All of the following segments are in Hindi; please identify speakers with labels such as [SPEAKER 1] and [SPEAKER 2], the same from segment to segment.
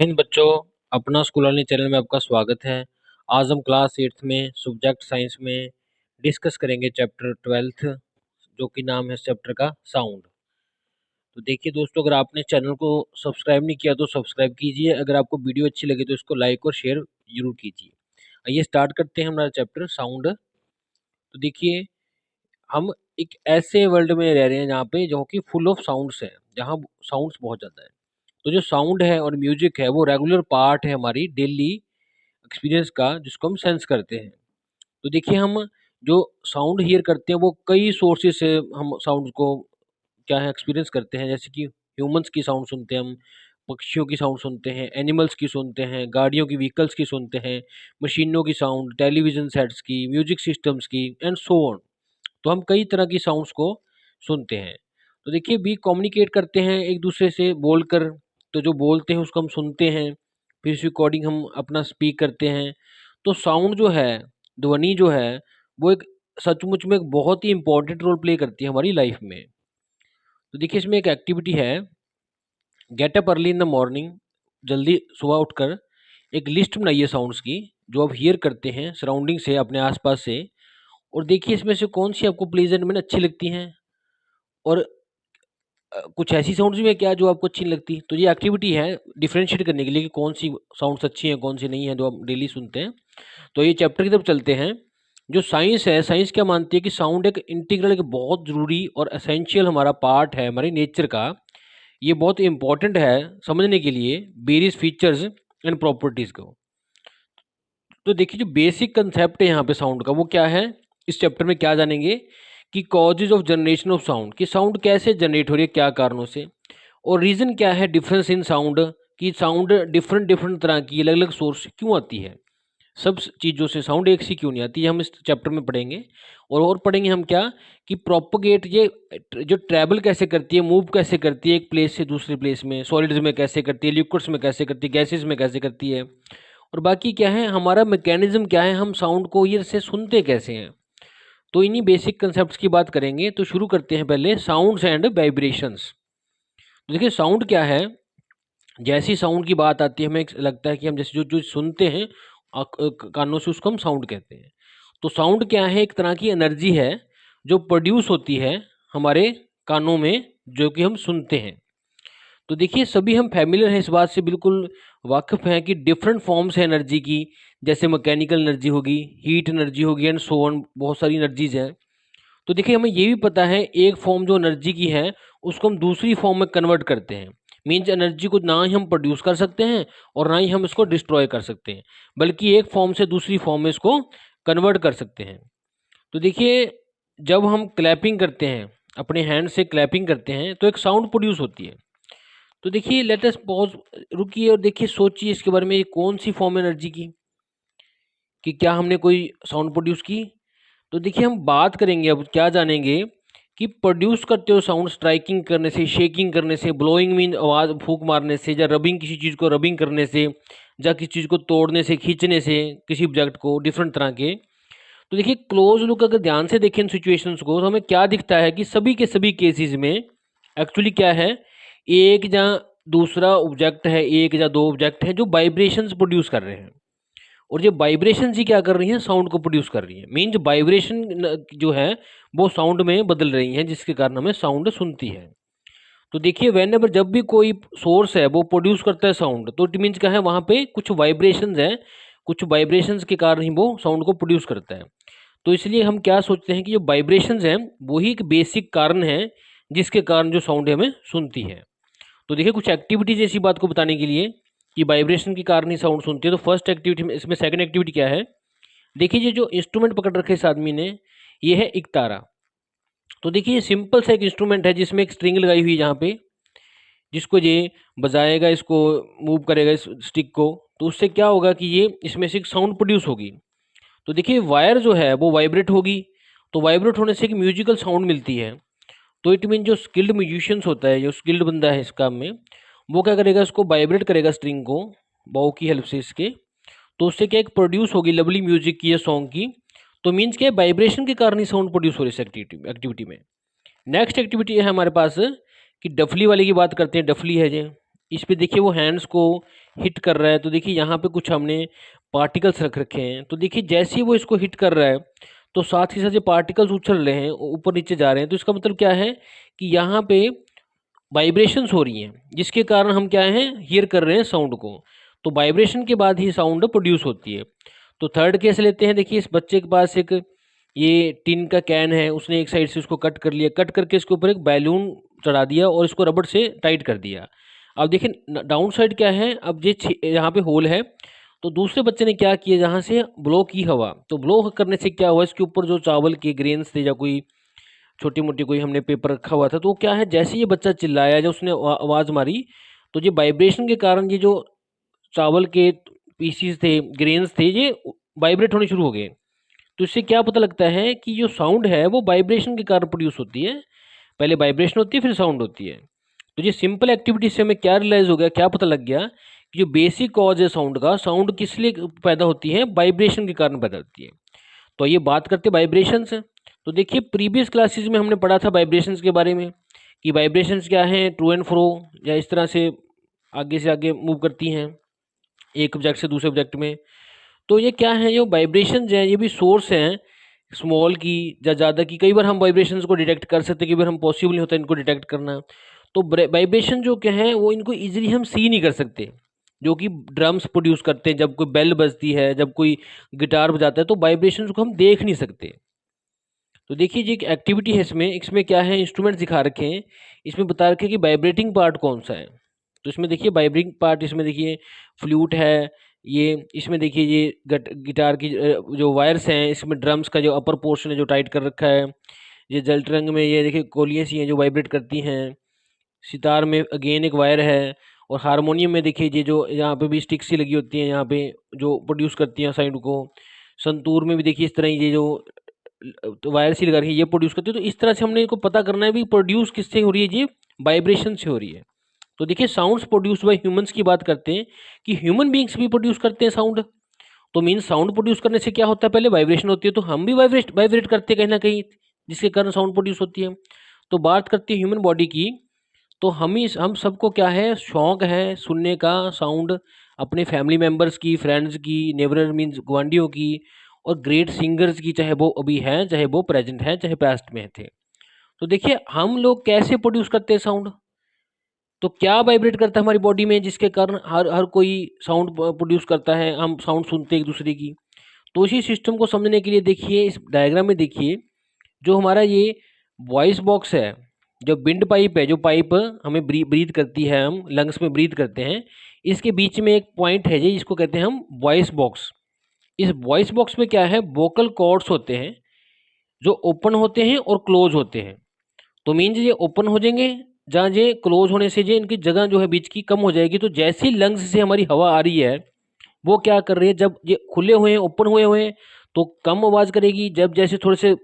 [SPEAKER 1] इन बच्चों, अपना स्कूल वाले चैनल में आपका स्वागत है। आज हम क्लास 8th में सब्जेक्ट साइंस में डिस्कस करेंगे चैप्टर 12th, जो कि नाम है चैप्टर का साउंड। तो देखिए दोस्तों, अगर आपने चैनल को सब्सक्राइब नहीं किया तो सब्सक्राइब कीजिए। अगर आपको वीडियो अच्छी लगे तो इसको लाइक और शेयर जरूर कीजिए। आइए स्टार्ट करते हैं हमारा चैप्टर साउंड। तो देखिए, हम एक ऐसे वर्ल्ड में रह रहे हैं जहाँ पे जो कि फुल ऑफ साउंड्स है, जहाँ साउंड्स बहुत ज़्यादा है। तो जो साउंड है और म्यूजिक है वो रेगुलर पार्ट है हमारी डेली एक्सपीरियंस का, जिसको हम सेंस करते हैं। तो देखिए, हम जो साउंड हियर करते हैं वो कई सोर्सेज से हम साउंड को क्या है एक्सपीरियंस करते हैं। जैसे कि ह्यूमंस की साउंड सुनते हैं हम, पक्षियों की साउंड सुनते हैं, एनिमल्स की सुनते हैं, गाड़ियों की व्हीकल्स की सुनते हैं, मशीनों की साउंड, टेलीविजन सेट्स की, म्यूजिक सिस्टम्स की एंड सो ऑन। तो हम कई तरह की साउंड्स को सुनते हैं। तो देखिए, भी कम्युनिकेट करते हैं एक दूसरे से बोलकर। तो जो बोलते हैं उसको हम सुनते हैं, फिर इस रिकॉर्डिंग हम अपना स्पीक करते हैं। तो साउंड जो है, ध्वनि जो है, वो एक सचमुच में एक बहुत ही इंपॉर्टेंट रोल प्ले करती है हमारी लाइफ में। तो देखिए, इसमें एक एक्टिविटी है, get up early in the morning. जल्दी सुबह उठकर एक लिस्ट बनाइए साउंड्स की, जो आप हियर करते हैं सराउंडिंग से, अपने आसपास से। और देखिए, इसमें से कौन सी आपको प्लेजेंट में अच्छी लगती हैं, और कुछ ऐसी साउंड्स भी है क्या जो आपको अच्छी नहीं लगती। तो ये एक्टिविटी है डिफरेंशिएट करने के लिए कि कौन सी साउंड्स अच्छी हैं, कौन सी नहीं है, जो आप डेली सुनते हैं। तो ये चैप्टर की तरफ चलते हैं। जो साइंस है, साइंस क्या मानती है कि साउंड एक इंटीग्रल, एक बहुत ज़रूरी और एसेंशियल हमारा पार्ट है हमारे नेचर का। ये बहुत इंपॉर्टेंट है समझने के लिए वेरियस फीचर्स एंड प्रॉपर्टीज़ को। तो देखिए, जो बेसिक कंसेप्ट है यहाँ पे साउंड का, वो क्या है, इस चैप्टर में क्या जानेंगे कि causes of generation of sound, कि साउंड कैसे जनरेट हो रही है, क्या कारणों से, और रीज़न क्या है डिफरेंस इन साउंड, कि साउंड डिफरेंट डिफरेंट तरह की अलग अलग सोर्स से क्यों आती है। सब चीज़ों से साउंड एक सी क्यों नहीं आती, ये हम इस चैप्टर में पढ़ेंगे। और पढ़ेंगे हम क्या, कि प्रोपोगेट, ये जो ट्रैवल कैसे करती है, मूव कैसे करती है एक प्लेस से दूसरे प्लेस में, सॉलिड्स में कैसे करती है, लिक्विड्स में कैसे करती है, गैसेज में कैसे करती है, और बाकी क्या है हमारा मैकेनिज्म क्या है, हम साउंड को ईयर से सुनते कैसे हैं। तो इन्हीं बेसिक कंसेप्ट्स की बात करेंगे। तो शुरू करते हैं पहले साउंड्स एंड वाइब्रेशंस। तो देखिए, साउंड क्या है, जैसी साउंड की बात आती है हमें लगता है कि हम जैसे जो जो सुनते हैं कानों से, उसको हम साउंड कहते हैं। तो साउंड क्या है, एक तरह की एनर्जी है जो प्रोड्यूस होती है हमारे कानों में, जो कि हम सुनते हैं। तो देखिए, सभी हम फैमिलियर हैं इस बात से, बिल्कुल वाकिफ़ हैं कि डिफरेंट फॉर्म्स है एनर्जी की। जैसे मैकेनिकल एनर्जी होगी, हीट एनर्जी होगी एंड सो ऑन, बहुत सारी एनर्जीज़ हैं। तो देखिए, हमें ये भी पता है एक फॉर्म जो एनर्जी की है उसको हम दूसरी फॉर्म में कन्वर्ट करते हैं। मीन्स एनर्जी को ना ही हम प्रोड्यूस कर सकते हैं और ना ही हम इसको डिस्ट्रॉय कर सकते हैं, बल्कि एक फॉर्म से दूसरी फॉर्म में इसको कन्वर्ट कर सकते हैं। तो देखिए, जब हम क्लैपिंग करते हैं, अपने हैंड से क्लैपिंग करते हैं, तो एक साउंड प्रोड्यूस होती है। तो देखिए, लेट अस पॉज़, रुकिए और देखिए, सोचिए इसके बारे में, ये कौन सी फॉर्म एनर्जी की, कि क्या हमने कोई साउंड प्रोड्यूस की। तो देखिए, हम बात करेंगे, अब क्या जानेंगे कि प्रोड्यूस करते हो साउंड स्ट्राइकिंग करने से, शेकिंग करने से, ब्लोइंग मीन आवाज़ फूंक मारने से, या रबिंग किसी चीज़ को रबिंग करने से, या किसी चीज़ को तोड़ने से, खींचने से, किसी ऑब्जेक्ट को डिफरेंट तरह के। तो देखिए, क्लोज लुक अगर ध्यान से देखें इन सिचुएशंस को, तो हमें क्या दिखता है कि सभी के सभी केसेस में एक्चुअली क्या है, एक या दूसरा ऑब्जेक्ट है, एक या दो ऑब्जेक्ट है जो वाइब्रेशंस प्रोड्यूस कर रहे हैं। और ये वाइब्रेशन ही क्या कर रही हैं, साउंड को प्रोड्यूस कर रही है। मीन्स वाइब्रेशन जो है वो साउंड में बदल रही हैं, जिसके कारण हमें साउंड सुनती है। तो देखिए, वेन एवर जब भी कोई सोर्स है वो प्रोड्यूस करता है साउंड, तो इट मीन्स क्या है, वहाँ पे कुछ वाइब्रेशंस हैं, कुछ वाइब्रेशंस के कारण ही वो साउंड को प्रोड्यूस करता है। तो इसलिए हम क्या सोचते हैं कि जो वाइब्रेशंस हैं वही एक बेसिक कारण है जिसके कारण जो साउंड है हमें सुनती है। तो देखिए, कुछ एक्टिविटीज ऐसी बात को बताने के लिए कि वाइब्रेशन के कारण ही साउंड सुनती है। तो फर्स्ट एक्टिविटी में, इसमें सेकंड एक्टिविटी क्या है, देखिए, ये जो इंस्ट्रूमेंट पकड़ रखे इस आदमी ने, ये है एक तारा। तो देखिए, ये सिंपल सा एक इंस्ट्रूमेंट है जिसमें एक स्ट्रिंग लगाई हुई है यहाँ पे, जिसको ये बजाएगा, इसको मूव करेगा इस स्टिक को, तो उससे क्या होगा कि ये इसमें से एक साउंड प्रोड्यूस होगी। तो देखिए, वायर जो है वो वाइब्रेट होगी, तो वाइब्रेट होने से एक म्यूजिकल साउंड मिलती है। तो इट मीन जो स्किल्ड म्यूजिशियंस होता है, जो स्किल्ड बंदा है इस काम में, वो क्या करेगा, इसको वाइब्रेट करेगा स्ट्रिंग को बॉ की हेल्प से इसके। तो उससे क्या एक प्रोड्यूस होगी लवली म्यूजिक की या सॉन्ग की। तो मीन्स क्या है, वाइब्रेशन के कारण ही साउंड प्रोड्यूस हो रही है इस एक्टिविटी में। नेक्स्ट एक्टिविटी है हमारे पास कि डफली वाले की बात करते हैं। डफली है जी, इस पे देखिए वो हैंड्स को हिट कर रहा है, तो देखिए यहाँ पे कुछ हमने पार्टिकल्स रख रखे हैं। तो देखिए जैसे ही वो इसको हिट कर रहा है तो साथ ही साथ ये पार्टिकल्स उछल रहे हैं, ऊपर नीचे जा रहे हैं। तो इसका मतलब क्या है कि यहाँ पे वाइब्रेशंस हो रही हैं, जिसके कारण हम क्या हैं, हियर कर रहे हैं साउंड को। तो वाइब्रेशन के बाद ही साउंड प्रोड्यूस होती है। तो थर्ड केस लेते हैं। देखिए इस बच्चे के पास एक ये टिन का कैन है, उसने एक साइड से उसको कट कर लिया, कट करके इसके ऊपर एक बैलून चढ़ा दिया और इसको रबड़ से टाइट कर दिया। अब देखिए डाउन साइड क्या है, अब ये यहाँ पे होल है। तो दूसरे बच्चे ने क्या किया, जहाँ से ब्लो की हवा, तो ब्लो करने से क्या हुआ, इसके ऊपर जो चावल के ग्रेन्स थे या कोई छोटी मोटी कोई हमने पेपर रखा हुआ था, तो वो क्या है, जैसे ये बच्चा चिल्लाया, जब उसने आवाज़ मारी, तो ये वाइब्रेशन के कारण ये जो चावल के पीसीस थे, ग्रेन्स थे, ये वाइब्रेट होने शुरू हो गए। तो इससे क्या पता लगता है कि जो साउंड है वो वाइब्रेशन के कारण प्रोड्यूस होती है। पहले वाइब्रेशन होती है, फिर साउंड होती है। तो ये सिंपल एक्टिविटी से हमें क्या रियलाइज हो गया, क्या पता लग गया कि जो बेसिक कॉज है साउंड का, साउंड किस लिए पैदा होती है, वाइब्रेशन के कारण पैदा होती है। तो ये बात करते वाइब्रेशंस हैं। तो देखिए प्रीवियस क्लासेस में हमने पढ़ा था वाइब्रेशंस के बारे में कि वाइब्रेशंस क्या हैं, टू एंड फ्रो या इस तरह से आगे मूव करती हैं एक ऑब्जेक्ट से दूसरे ऑब्जेक्ट में। तो ये क्या है, जो वाइब्रेशंस हैं ये भी सोर्स हैं स्मॉल की या ज़्यादा की। कई बार हम वाइब्रेशंस को डिटेक्ट कर सकते हैं, कई बार हम पॉसिबल नहीं होता इनको डिटेक्ट करना। तो वाइब्रेशन जो क्या है वो इनको इजीली हम सी नहीं कर सकते। जो कि ड्रम्स प्रोड्यूस करते हैं, जब कोई बेल बजती है, जब कोई गिटार बजाता है, तो वाइब्रेशंस को हम देख नहीं सकते। तो देखिए जी एक एक्टिविटी है इसमें, इसमें क्या है, इंस्ट्रूमेंट दिखा रखे हैं, इसमें बता रखे हैं कि वाइब्रेटिंग पार्ट कौन सा है। तो इसमें देखिए वाइब्रेटिंग पार्ट, इसमें देखिए फ्लूट है, ये इसमें देखिए ये गिटार की जो वायर्स हैं, इसमें ड्रम्स का जो अपर पोर्शन है जो टाइट कर रखा है। ये जलते रंग में ये देखिए कोलियाँ सी हैं जो वाइब्रेट करती हैं। सितार में अगेन एक वायर है, और हारमोनियम में देखिए ये जो यहाँ पे भी स्टिक सी लगी होती है, यहाँ पे जो प्रोड्यूस करती हैं साउंड को। संतूर में भी देखिए इस तरह ये जो तो वायर सी लगा रही है, ये प्रोड्यूस करती है। तो इस तरह से हमने इनको पता करना है भी प्रोड्यूस किससे हो रही है, ये वाइब्रेशन से हो रही है। तो देखिए साउंड्स प्रोड्यूस बाय ह्यूमंस की बात करते हैं कि ह्यूमन बींग्स भी प्रोड्यूस करते हैं साउंड। तो मीन साउंड प्रोड्यूस करने से क्या होता है, पहले वाइब्रेशन होती है, तो हम भी वाइब्रेट करते हैं कहीं ना कहीं, जिसके कारण साउंड प्रोड्यूस होती है। तो बात करते हैं ह्यूमन बॉडी की, तो हम सबको क्या है, शौक है सुनने का साउंड, अपने फैमिली मेम्बर्स की, फ्रेंड्स की, नेबरर मीन्स गुआंढियों की, और ग्रेट सिंगर्स की, चाहे वो अभी हैं, चाहे वो प्रेजेंट हैं, चाहे पास्ट में थे। तो देखिए हम लोग कैसे प्रोड्यूस करते हैं साउंड, तो क्या वाइब्रेट करता है हमारी बॉडी में, जिसके कारण हर हर कोई साउंड प्रोड्यूस करता है, हम साउंड सुनते हैं एक दूसरे की। तो इसी सिस्टम को समझने के लिए देखिए इस डायग्राम में देखिए, जो हमारा ये वॉइस बॉक्स है, जो विंड पाइप है, जो पाइप हमें ब्रीथ करती है, हम लंग्स में ब्रीथ करते हैं, इसके बीच में एक पॉइंट है जी, इसको कहते हैं हम वॉइस बॉक्स। इस वॉइस बॉक्स में क्या है, वोकल कॉर्ड्स होते हैं जो ओपन होते हैं और क्लोज होते हैं। तो मीन्स ये ओपन हो जाएंगे, जहाँ ये क्लोज होने से ये इनकी जगह जो है बीच की कम हो जाएगी। तो जैसी लंग्स से हमारी हवा आ रही है, वो क्या कर रही है, जब ये खुले हुए हैं, ओपन हुए हैं, तो कम आवाज़ करेगी। जब जैसे थोड़े से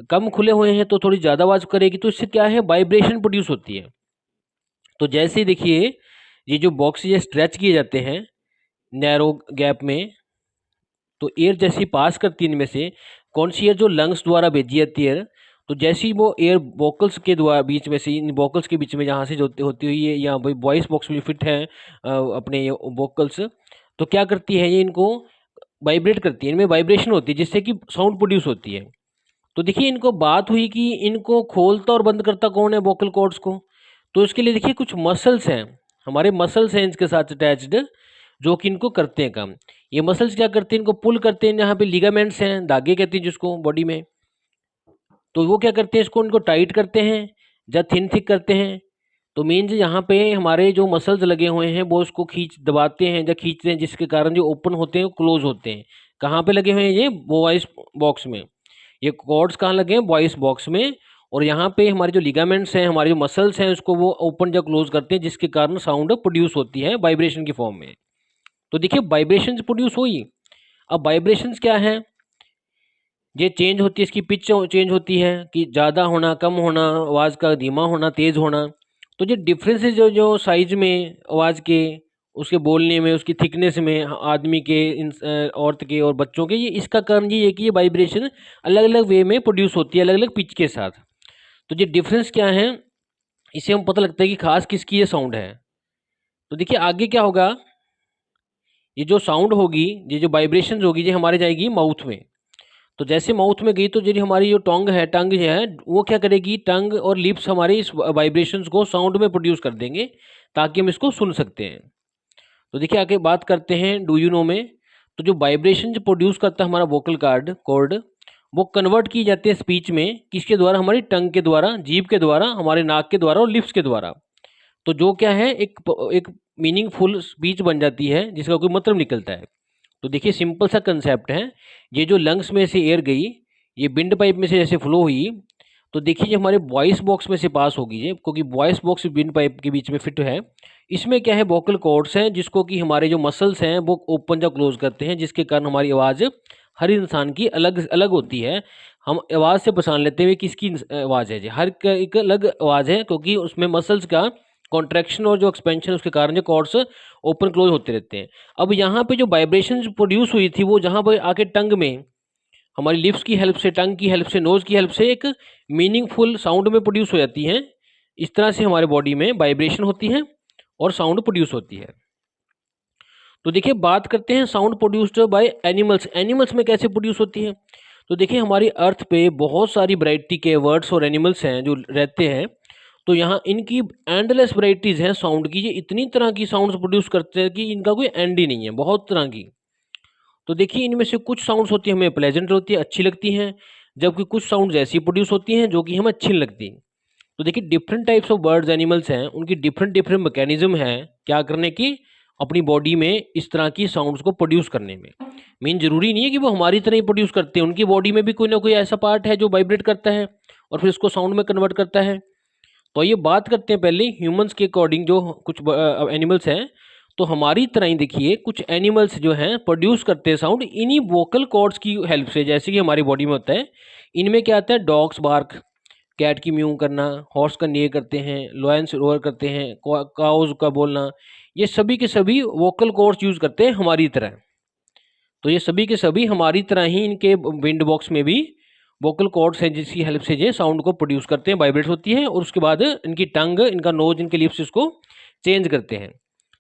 [SPEAKER 1] कम खुले हुए हैं तो थोड़ी ज़्यादा आवाज़ करेगी। तो इससे क्या है, वाइब्रेशन प्रोड्यूस होती है। तो जैसे देखिए ये जो बॉक्स ये स्ट्रेच किए जाते हैं नैरो गैप में, तो एयर जैसी पास करती है इनमें से, कौन सी एयर, जो लंग्स द्वारा भेजी जाती है। तो जैसी वो एयर वोकल्स के द्वारा बीच में से, इन वोकल्स के बीच में जहाँ से जो होती हुई है, यहाँ भाई वॉइस बॉक्स में फिट है अपने ये वोकल्स, तो क्या करती है, ये इनको वाइब्रेट करती है, इनमें वाइब्रेशन होती है, जिससे कि साउंड प्रोड्यूस होती है। तो देखिए इनको बात हुई कि इनको खोलता और बंद करता कौन है, वोकल कॉर्ड्स को। तो इसके लिए देखिए कुछ मसल्स हैं, हमारे मसल्स हैं इनके साथ अटैच्ड, जो कि इनको करते हैं काम। ये मसल्स क्या करते हैं, इनको पुल करते हैं, यहाँ पे लिगामेंट्स हैं, धागे कहते हैं जिसको बॉडी में। तो वो क्या करते हैं, इसको इनको टाइट करते हैं या थिन थिक करते हैं। तो मीन्स यहाँ पे हमारे जो मसल्स लगे हुए हैं वो इसको दबाते हैं या खींचते हैं, जिसके कारण जो ओपन होते हैं वो क्लोज होते हैं। कहाँ पे लगे हुए हैं, ये वॉइस बॉक्स में। ये कॉर्ड्स कहाँ लगे हैं, वॉइस बॉक्स में। और यहाँ पे हमारे जो लिगामेंट्स हैं, हमारे जो मसल्स हैं, उसको वो ओपन या क्लोज करते हैं, जिसके कारण साउंड प्रोड्यूस होती है वाइब्रेशन की फॉर्म में। तो देखिए वाइब्रेशंस प्रोड्यूस हुई। अब वाइब्रेशंस क्या है, ये चेंज होती है, इसकी पिच चेंज होती है कि ज़्यादा होना, कम होना, आवाज़ का धीमा होना, तेज़ होना। तो ये डिफरेंसेस जो जो साइज में आवाज़ के, उसके बोलने में, उसकी थिकनेस में, आदमी के, औरत के और बच्चों के, ये इसका कारण ये है कि ये वाइब्रेशन अलग अलग वे में प्रोड्यूस होती है, अलग अलग पिच के साथ। तो ये डिफरेंस क्या है, इससे हम पता लगता है कि खास किसकी ये साउंड है। तो देखिए आगे क्या होगा, ये जो साउंड होगी, ये जो वाइब्रेशन होगी, ये हमारे जाएगी माउथ में। तो जैसे माउथ में गई तो जो हमारी जो टंग है वो क्या करेगी, टंग और लिप्स हमारे इस वाइब्रेशंस को साउंड में प्रोड्यूस कर देंगे ताकि हम इसको सुन सकते हैं। तो देखिए आगे बात करते हैं डू यू नो में। तो जो वाइब्रेशन जो प्रोड्यूस करता है हमारा वोकल कॉर्ड, वो कन्वर्ट की जाती है स्पीच में, किसके द्वारा, हमारी टंग के द्वारा, जीभ के द्वारा, हमारे नाक के द्वारा और लिप्स के द्वारा। तो जो क्या है, एक मीनिंगफुल स्पीच बन जाती है जिसका कोई मतलब निकलता है। तो देखिए सिंपल सा कंसेप्ट है, ये जो लंग्स में से एयर गई, ये विंड पाइप में से जैसे फ्लो हुई, तो देखिए जो हमारे वॉइस बॉक्स में से पास होगी ये, क्योंकि वॉइस बॉक्स विंड पाइप के बीच में फिट है। इसमें क्या है, वोकल कॉर्ड्स हैं जिसको कि हमारे जो मसल्स हैं वो ओपन या क्लोज करते हैं, जिसके कारण हमारी आवाज़ हर इंसान की अलग अलग होती है। हम आवाज़ से पहचान लेते हुए किसकी आवाज़ है, जी हर एक अलग आवाज़ है, क्योंकि उसमें मसल्स का कॉन्ट्रैक्शन और जो एक्सपेंशन उसके कारण जो कॉर्ड्स ओपन क्लोज होते रहते हैं। अब यहाँ पे जो वाइब्रेशन प्रोड्यूस हुई थी वो जहाँ पर आके टंग में हमारी लिप्स की हेल्प से, टंग की हेल्प से, नोज की हेल्प से एक मीनिंगफुल साउंड में प्रोड्यूस हो जाती हैं। इस तरह से हमारे बॉडी में वाइब्रेशन होती है और साउंड प्रोड्यूस होती है। तो देखिए बात करते हैं sound produced by animals. Animals में कैसे प्रोड्यूस होती है। तो देखिए हमारी अर्थ पे बहुत सारी वैरायटी के वर्ड्स और एनिमल्स हैं जो रहते हैं। तो यहाँ इनकी एंडलेस वैरायटीज़ हैं साउंड की, ये इतनी तरह की साउंड्स प्रोड्यूस करते हैं कि इनका कोई एंड ही नहीं है, बहुत तरह की। तो देखिए इनमें से कुछ साउंड्स होती हैं हमें प्लेजेंट होती है, अच्छी लगती हैं, जबकि कुछ साउंड्स ऐसी प्रोड्यूस होती हैं जो कि हमें अच्छी नहीं लगती। तो देखिए different types of birds animals हैं, उनकी डिफरेंट डिफरेंट मैकेनिज्म है क्या करने की, अपनी बॉडी में इस तरह की साउंड्स को प्रोड्यूस करने में। मीन जरूरी नहीं है कि वो हमारी तरह ही प्रोड्यूस करते हैं, उनकी बॉडी में भी कोई ना कोई ऐसा पार्ट है जो वाइब्रेट करता है और फिर इसको साउंड में कन्वर्ट करता है। तो ये बात करते हैं पहले ह्यूमंस के अकॉर्डिंग, जो कुछ एनिमल्स हैं। तो हमारी तरह ही देखिए कुछ एनिमल्स जो हैं प्रोड्यूस करते हैं साउंड इन्हीं वोकल कॉर्ड्स की हेल्प से, जैसे कि हमारी बॉडी में होता है। इनमें क्या आता है, डॉग्स बार्क, कैट की म्यू करना, हॉर्स का नेय करते हैं, लॉयंस रोअर करते हैं, काउज का बोलना, ये सभी के सभी वोकल कॉर्ड्स यूज करते हैं हमारी तरह। तो ये सभी के सभी हमारी तरह ही इनके विंड बॉक्स में भी वोकल कॉर्ड्स हैं जिसकी हेल्प से ये साउंड को प्रोड्यूस करते हैं, वाइब्रेट होती है और उसके बाद इनकी टंग, इनका नोज, इनके लिप्स इसको चेंज करते हैं।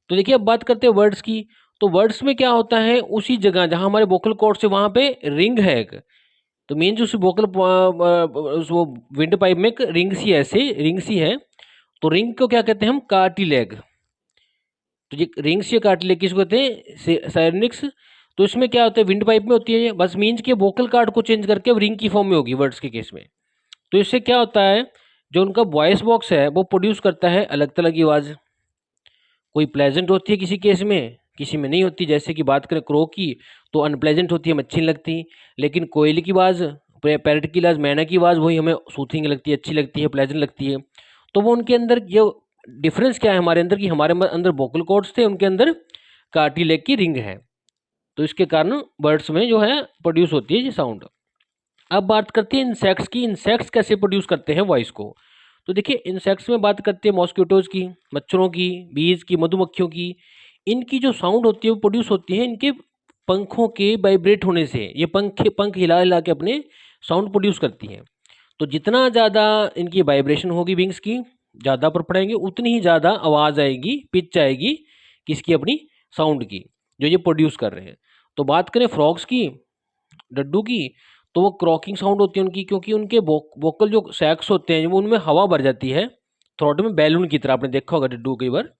[SPEAKER 1] तो देखिए अब बात करते हैं वर्ड्स की। तो वर्ड्स में क्या होता है, उसी जगह जहां हमारे वोकल कॉर्ड्स है वहां पे रिंग है एक। तो मेन जो उस वोकल उस वो विंड पाइप में एक रिंग सी है, ऐसे रिंग सी है। तो रिंग को क्या कहते हैं हम, कार्टिलेग। तो ये रिंग्स या कार्टिलेज किसको कहते हैं, सायरनिक्स। तो इसमें क्या होता है, विंड पाइप में होती है ये, बस मीन्स के वोकल कार्ड को चेंज करके अब रिंग की फॉर्म में होगी वर्ड्स के केस में। तो इससे क्या होता है, जो उनका वॉइस बॉक्स है वो प्रोड्यूस करता है अलग तरह की आवाज़। कोई प्लेजेंट होती है किसी केस में, किसी में नहीं होती। जैसे कि बात करें क्रो की, तो अनप्लेजेंट होती है, हमें अच्छी नहीं लगती। लेकिन कोयले की आवाज़, पैरट की आवाज़, मैना की आवाज़, वही हमें सूथिंग लगती है, अच्छी लगती है, प्लेजेंट लगती है। तो वो उनके अंदर जो डिफरेंस क्या है हमारे अंदर, कि हमारे अंदर वोकल कॉर्ड्स थे, उनके अंदर कार्टिलेज की रिंग है। तो इसके कारण बर्ड्स में जो है प्रोड्यूस होती है ये साउंड। अब बात करते हैं इंसेक्ट्स की। इंसेक्ट्स कैसे प्रोड्यूस करते हैं वॉइस को। तो देखिए इंसेक्ट्स में बात करते हैं मॉस्किटोज की, मच्छरों की, बीज की, मधुमक्खियों की। इनकी जो साउंड होती है वो प्रोड्यूस होती है इनके पंखों के वाइब्रेट होने से। ये पंख हिला हिला के अपने साउंड प्रोड्यूस करती हैं। तो जितना ज़्यादा इनकी वाइब्रेशन होगी विंग्स की, ज़्यादा पर पड़ेंगे, उतनी ही ज़्यादा आवाज़ आएगी, पिच आएगी किसकी, अपनी साउंड की, जो ये प्रोड्यूस कर रहे हैं। तो बात करें फ्रॉग्स की, डड्डू की, तो वो क्रॉकिंग साउंड होती है उनकी, क्योंकि उनके वोकल जो सैक्स होते हैं वो उनमें हवा भर जाती है थ्रोट में, बैलून की तरह, आपने देखा होगा डड्डू कई बार।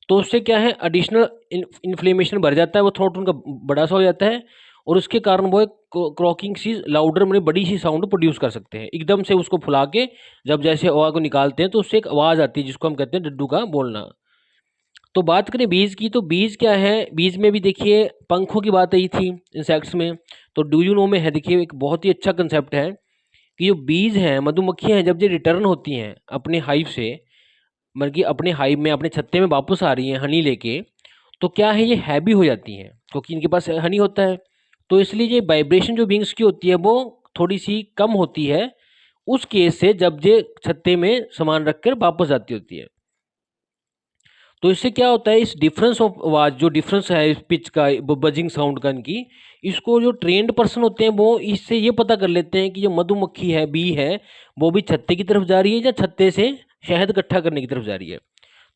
[SPEAKER 1] तो उससे क्या है, एडिशनल इन्फ्लेमेशन बढ़ जाता है, वो थ्रोट उनका बड़ा सा हो जाता है और उसके कारण वो एक क्रॉकिंग सी लाउडर में बड़ी सी साउंड प्रोड्यूस कर सकते हैं एकदम से। उसको फुला के जब जैसे हवा को निकालते हैं तो उससे एक आवाज़ आती है जिसको हम कहते हैं डड्डू का बोलना। तो बात करें बीज की, तो बीज क्या है, बीज में भी देखिए पंखों की बात आई थी इंसेक्ट्स में। तो डू यू नो में है देखिए एक बहुत ही अच्छा कंसेप्ट है कि जो बीज हैं, मधुमक्खियां हैं, जब ये रिटर्न होती हैं अपने हाइव से, मतलब कि अपने हाइव में, अपने छत्ते में वापस आ रही हैं हनी लेके, तो क्या है, ये हैवी हो जाती हैं क्योंकि इनके पास हनी होता है। तो इसलिए ये वाइब्रेशन जो विंग्स की होती है वो थोड़ी सी कम होती है उस केस से, जब ये छत्ते में सामान रख कर वापस आती होती है। तो इससे क्या होता है, इस डिफरेंस ऑफ आवाज, जो डिफरेंस है इस पिच का, बजिंग साउंड का इनकी, इसको जो ट्रेंड पर्सन होते हैं वो इससे ये पता कर लेते हैं कि जो मधुमक्खी है, बी है, वो भी छत्ते की तरफ जा रही है या छत्ते से शहद इकट्ठा करने की तरफ जा रही है।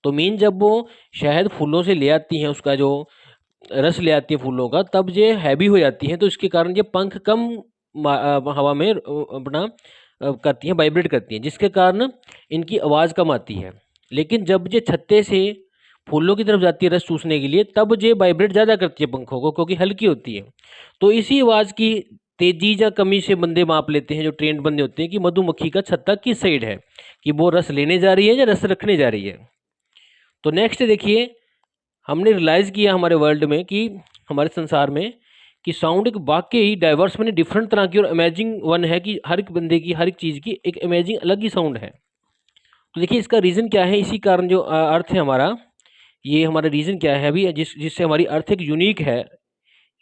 [SPEAKER 1] तो मीन जब वो शहद फूलों से ले आती हैं, उसका जो रस ले आती है फूलों का, तब ये हैवी हो जाती हैं, तो इसके कारण ये पंख कम हवा में अपना करती हैं, वाइब्रेट करती हैं, जिसके कारण इनकी आवाज़ कम आती है। लेकिन जब ये छत्ते से फूलों की तरफ जाती है रस चूसने के लिए, तब ये वाइब्रेट ज़्यादा करती है पंखों को, क्योंकि हल्की होती है। तो इसी आवाज़ की तेजी या कमी से बंदे माप लेते हैं, जो ट्रेंड बंदे होते हैं, कि मधुमक्खी का छत्ता किस साइड है, कि वो रस लेने जा रही है या रस रखने जा रही है। तो नेक्स्ट देखिए, हमने रियलाइज़ किया हमारे वर्ल्ड में, कि हमारे संसार में, कि साउंड एक वाकई डाइवर्स मैंने डिफरेंट तरह की और अमेजिंग वन है, कि हर एक बंदे की, हर एक चीज़ की एक अमेजिंग अलग ही साउंड है। तो देखिए इसका रीज़न क्या है, इसी कारण जो अर्थ है हमारा, ये हमारा रीज़न क्या है अभी, जिससे हमारी अर्थ एक यूनिक है,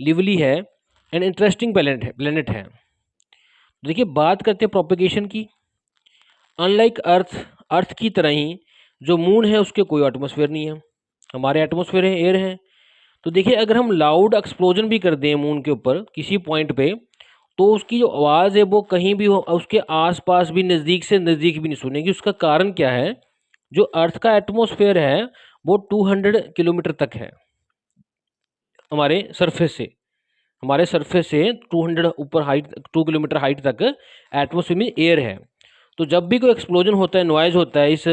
[SPEAKER 1] लिवली है एंड इंटरेस्टिंग प्लेनेट है। तो देखिए बात करते हैं प्रोपेगेशन की। अनलाइक अर्थ की तरह ही जो मून है उसके कोई एटमॉस्फेयर नहीं है, हमारे एटमॉस्फेयर है, एयर है। तो देखिए अगर हम लाउड एक्सप्लोजन भी कर दें मून के ऊपर किसी पॉइंट पे, तो उसकी जो आवाज़ है वो कहीं भी हो, उसके आसपास भी, नज़दीक से नज़दीक भी नहीं सुनेगी। उसका कारण क्या है, जो अर्थ का एटमॉस्फेयर है वो 200 किलोमीटर तक है, हमारे सरफेस से, हमारे सरफेस से 200 ऊपर हाइट, 2 किलोमीटर हाइट तक एटमॉस्फेयर में एयर है। तो जब भी कोई एक्सप्लोजन होता है, नॉइज़ होता है इस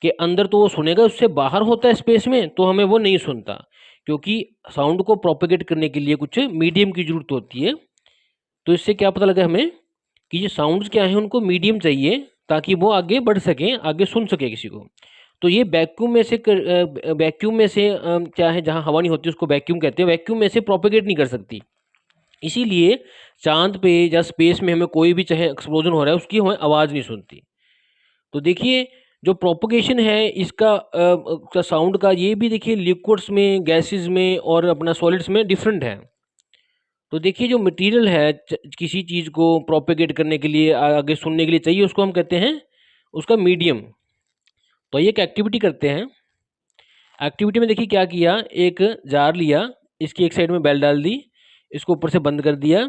[SPEAKER 1] के अंदर, तो वो सुनेगा, उससे बाहर होता है स्पेस में तो हमें वो नहीं सुनता, क्योंकि साउंड को प्रोपेगेट करने के लिए कुछ मीडियम की ज़रूरत होती है। तो इससे क्या पता लगा हमें, कि ये साउंड्स क्या हैं, उनको मीडियम चाहिए ताकि वो आगे बढ़ सकें, आगे सुन सके किसी को। तो ये वैक्यूम में से क्या है, जहाँ हवा नहीं होती उसको वैक्यूम कहते हैं, वैक्यूम में से प्रोपेगेट नहीं कर सकती। इसीलिए चांद पे या स्पेस में हमें कोई भी चाहे एक्सप्लोजन हो रहा है, उसकी हमें आवाज़ नहीं सुनती। तो देखिए जो प्रोपगेशन है इसका साउंड का, ये भी देखिए लिक्विड्स में, गैसेस में और अपना सॉलिड्स में डिफरेंट है। तो देखिए जो मटेरियल है किसी चीज़ को प्रोपेगेट करने के लिए, आगे सुनने के लिए चाहिए, उसको हम कहते हैं उसका मीडियम। तो ये एक एक्टिविटी करते हैं। एक्टिविटी में देखिए क्या किया, एक जार लिया, इसकी एक साइड में बेल डाल दी, इसको ऊपर से बंद कर दिया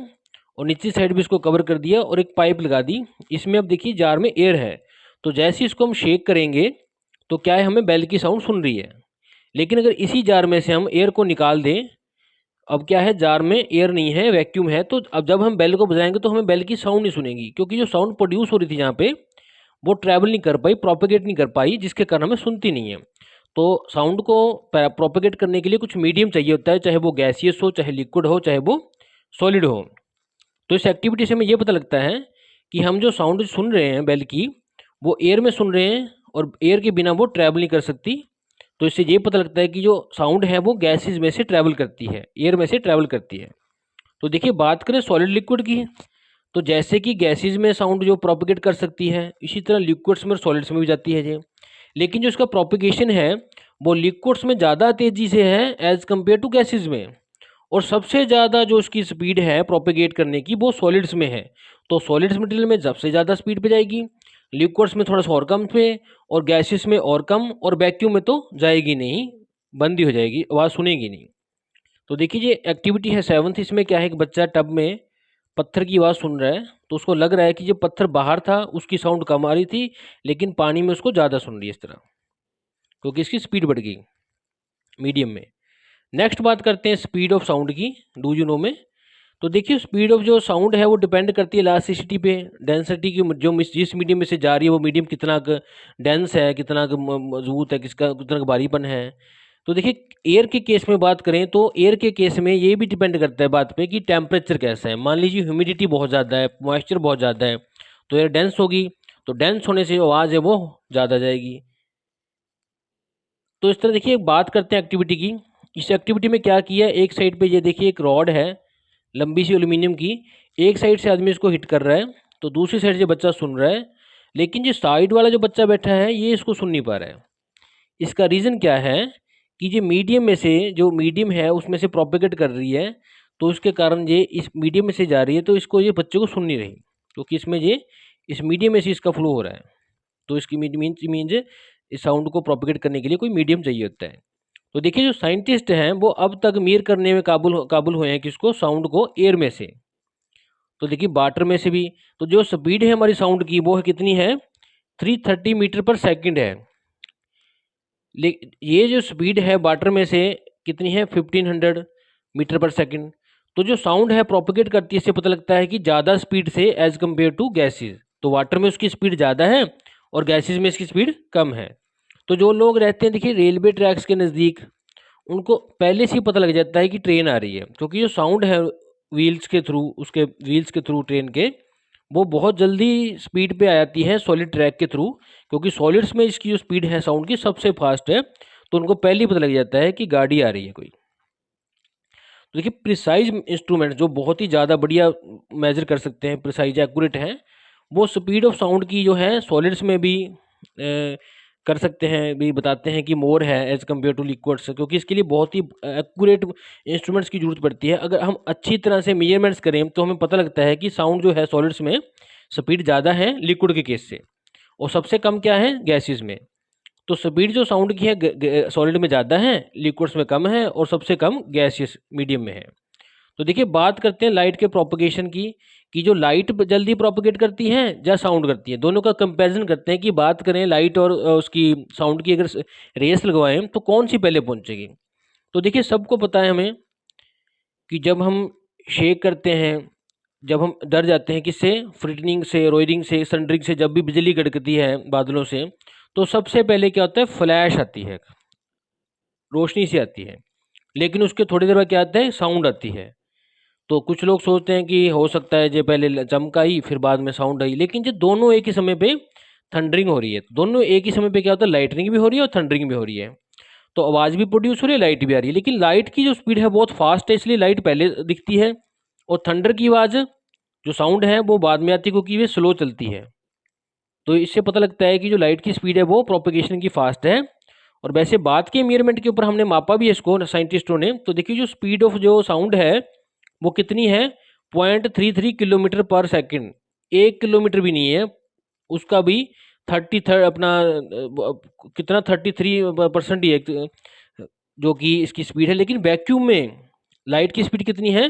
[SPEAKER 1] और नीचे साइड भी इसको कवर कर दिया और एक पाइप लगा दी। इसमें अब देखिए जार में एयर है, तो जैसे ही इसको हम शेक करेंगे तो क्या है, हमें बेल की साउंड सुन रही है। लेकिन अगर इसी जार में से हम एयर को निकाल दें, अब क्या है, जार में एयर नहीं है, वैक्यूम है, तो अब जब हम बेल को बजाएंगे तो हमें बेल की साउंड नहीं सुनेगी, क्योंकि जो साउंड प्रोड्यूस हो रही थी यहाँ पे वो ट्रैवल नहीं कर पाई, प्रोपेगेट नहीं कर पाई, जिसके कारण हमें सुनती नहीं है। तो साउंड को प्रोपेगेट करने के लिए कुछ मीडियम चाहिए होता है, चाहे वो गैसियस हो, चाहे लिक्विड हो, चाहे वो सॉलिड हो। तो इस एक्टिविटी से हमें ये पता लगता है कि हम जो साउंड सुन रहे हैं बेल की, वो एयर में सुन रहे हैं और एयर के बिना वो ट्रैवल नहीं कर सकती। तो इससे ये पता लगता है कि जो साउंड है वो गैसेज में से ट्रैवल करती है, एयर में से ट्रैवल करती है। तो देखिए बात करें सॉलिड लिक्विड की, तो जैसे कि गैसेज में साउंड जो प्रोपेगेट कर सकती है, इसी तरह लिक्विड्स में और सॉलिड्स में भी जाती है ये। लेकिन जो इसका प्रोपेगेशन है वो लिक्विड्स में ज़्यादा तेज़ी से है एज़ कम्पेयर टू गैसेज में, और सबसे ज़्यादा जो इसकी स्पीड है प्रोपेगेट करने की वो सॉलिड्स में है। तो सॉलिड्स मटेरियल में सबसे ज़्यादा स्पीड पे जाएगी, लिक्विड्स में थोड़ा सा और कम पे, और गैसेस में और कम, और वैक्यूम में तो जाएगी नहीं, बंद ही हो जाएगी, आवाज़ सुनेगी नहीं। तो देखिए ये एक्टिविटी है 7th। इसमें क्या है, एक बच्चा टब में पत्थर की आवाज़ सुन रहा है, तो उसको लग रहा है कि जो पत्थर बाहर था उसकी साउंड कम आ रही थी, लेकिन पानी में उसको ज़्यादा सुन रही है इस तरह, क्योंकि इसकी स्पीड बढ़ गई मीडियम में। नेक्स्ट बात करते हैं स्पीड ऑफ साउंड की, डू यू नो में। तो देखिए स्पीड ऑफ जो साउंड है वो डिपेंड करती है इलास्टिसिटी पे, डेंसिटी की, जो जिस मीडियम में से जा रही है वो मीडियम कितना डेंस है, कितना मजबूत है, किसका कितना भारीपन है। तो देखिए एयर के केस में बात करें तो एयर के केस में ये भी डिपेंड करता है बात पे कि टेम्परेचर कैसा है। मान लीजिए ह्यूमिडिटी बहुत ज़्यादा है, मॉइस्चर बहुत ज़्यादा है, तो एयर डेंस होगी, तो डेंस होने से जो आवाज़ है वो ज़्यादा जाएगी। तो इस तरह देखिए बात करते हैं एक्टिविटी की। इस एक्टिविटी में क्या किया, एक साइड पे ये देखिए एक रॉड है लंबी सी एल्यूमिनियम की, एक साइड से आदमी इसको हिट कर रहा है, तो दूसरी साइड से बच्चा सुन रहा है। लेकिन जो साइड वाला जो बच्चा बैठा है ये इसको सुन नहीं पा रहा है। इसका रीज़न क्या है, कि जो मीडियम में से, जो मीडियम है उसमें से प्रोपेगेट कर रही है, तो उसके कारण ये इस मीडियम में से जा रही है, तो इसको ये बच्चे को सुन नहीं रही, क्योंकि इसमें ये इस मीडियम में से इसका फ्लो हो रहा है। तो इसकी मीन्स इस साउंड को प्रोपेगेट करने के लिए कोई मीडियम चाहिए होता है। तो देखिए जो साइंटिस्ट हैं वो अब तक मीर करने में काबुल हुए हैं किसको, साउंड को, एयर में से। तो देखिए वाटर में से भी। तो जो स्पीड है हमारी साउंड की वो है कितनी है, 330 मीटर पर सेकंड है। ये जो स्पीड है वाटर में से कितनी है, 1500 मीटर पर सेकंड। तो जो साउंड है प्रोपोगेट करती है, इससे पता लगता है कि ज़्यादा स्पीड से एज कम्पेयर टू गैसेज। तो वाटर में उसकी स्पीड ज़्यादा है और गैसेज में इसकी स्पीड कम है। तो जो लोग रहते हैं देखिए रेलवे ट्रैक्स के नज़दीक, उनको पहले से ही पता लग जाता है कि ट्रेन आ रही है, क्योंकि जो साउंड है व्हील्स के थ्रू, उसके व्हील्स के थ्रू ट्रेन के, वो बहुत जल्दी स्पीड पे आ जाती है सॉलिड ट्रैक के थ्रू, क्योंकि सॉलिड्स में इसकी जो स्पीड है साउंड की सबसे फास्ट है। तो उनको पहले ही पता लग जाता है कि गाड़ी आ रही है कोई। तो देखिए प्रिसाइज इंस्ट्रूमेंट जो बहुत ही ज़्यादा बढ़िया मेजर कर सकते हैं, प्रिसाइज एक्यूरेट हैं, वो स्पीड ऑफ साउंड की जो है सॉलिड्स में भी कर सकते हैं, भी बताते हैं कि मोर है एज कम्पेयर टू लिक्विड्स, क्योंकि इसके लिए बहुत ही एक्यूरेट इंस्ट्रूमेंट्स की जरूरत पड़ती है। अगर हम अच्छी तरह से मेजरमेंट्स करें तो हमें पता लगता है कि साउंड जो है सॉलिड्स में स्पीड ज़्यादा है लिक्विड के केस से, और सबसे कम क्या है गैसेस में। तो स्पीड जो साउंड की है सॉलिड में ज़्यादा है, लिक्विड्स में कम है, और सबसे कम गैसियस मीडियम में है। तो देखिए बात करते हैं लाइट के प्रोपगेशन की, कि जो लाइट जल्दी प्रोपगेट करती है या साउंड करती है, दोनों का कंपैरिजन करते हैं कि बात करें लाइट और उसकी साउंड की, अगर रेस लगवाएं तो कौन सी पहले पहुंचेगी। तो देखिए सबको पता है हमें कि जब हम शेक करते हैं, जब हम डर जाते हैं किससे, फ्रिटनिंग से, रोयरिंग से, सनडरिंग से, जब भी बिजली कड़कती है बादलों से, तो सबसे पहले क्या होता है, फ्लैश आती है, रोशनी सी आती है। लेकिन उसके थोड़ी देर बाद क्या आता है, साउंड आती है। तो कुछ लोग सोचते हैं कि हो सकता है जो पहले चमक आई फिर बाद में साउंड आई, लेकिन जो दोनों एक ही समय पे थंडरिंग हो रही है, दोनों एक ही समय पे क्या होता है, लाइटनिंग भी हो रही है और थंडरिंग भी हो रही है। तो आवाज़ भी प्रोड्यूस हो रही है, लाइट भी आ रही है, लेकिन लाइट की जो स्पीड है बहुत फास्ट है, इसलिए लाइट पहले दिखती है, और थंडर की आवाज़ जो साउंड है वो बाद में आती है, क्योंकि वे स्लो चलती है। तो इससे पता लगता है कि जो लाइट की स्पीड है वो प्रोपेगेशन की फास्ट है। और वैसे बात के मेजरमेंट के ऊपर हमने मापा भी है इसको साइंटिस्टों ने, तो देखिए जो स्पीड ऑफ जो साउंड है वो कितनी है, 0.33 किलोमीटर पर सेकंड। 1 किलोमीटर भी नहीं है उसका भी, थर्टी थर्ड अपना कितना 33% ही है, जो कि इसकी स्पीड है। लेकिन वैक्यूम में लाइट की स्पीड कितनी है,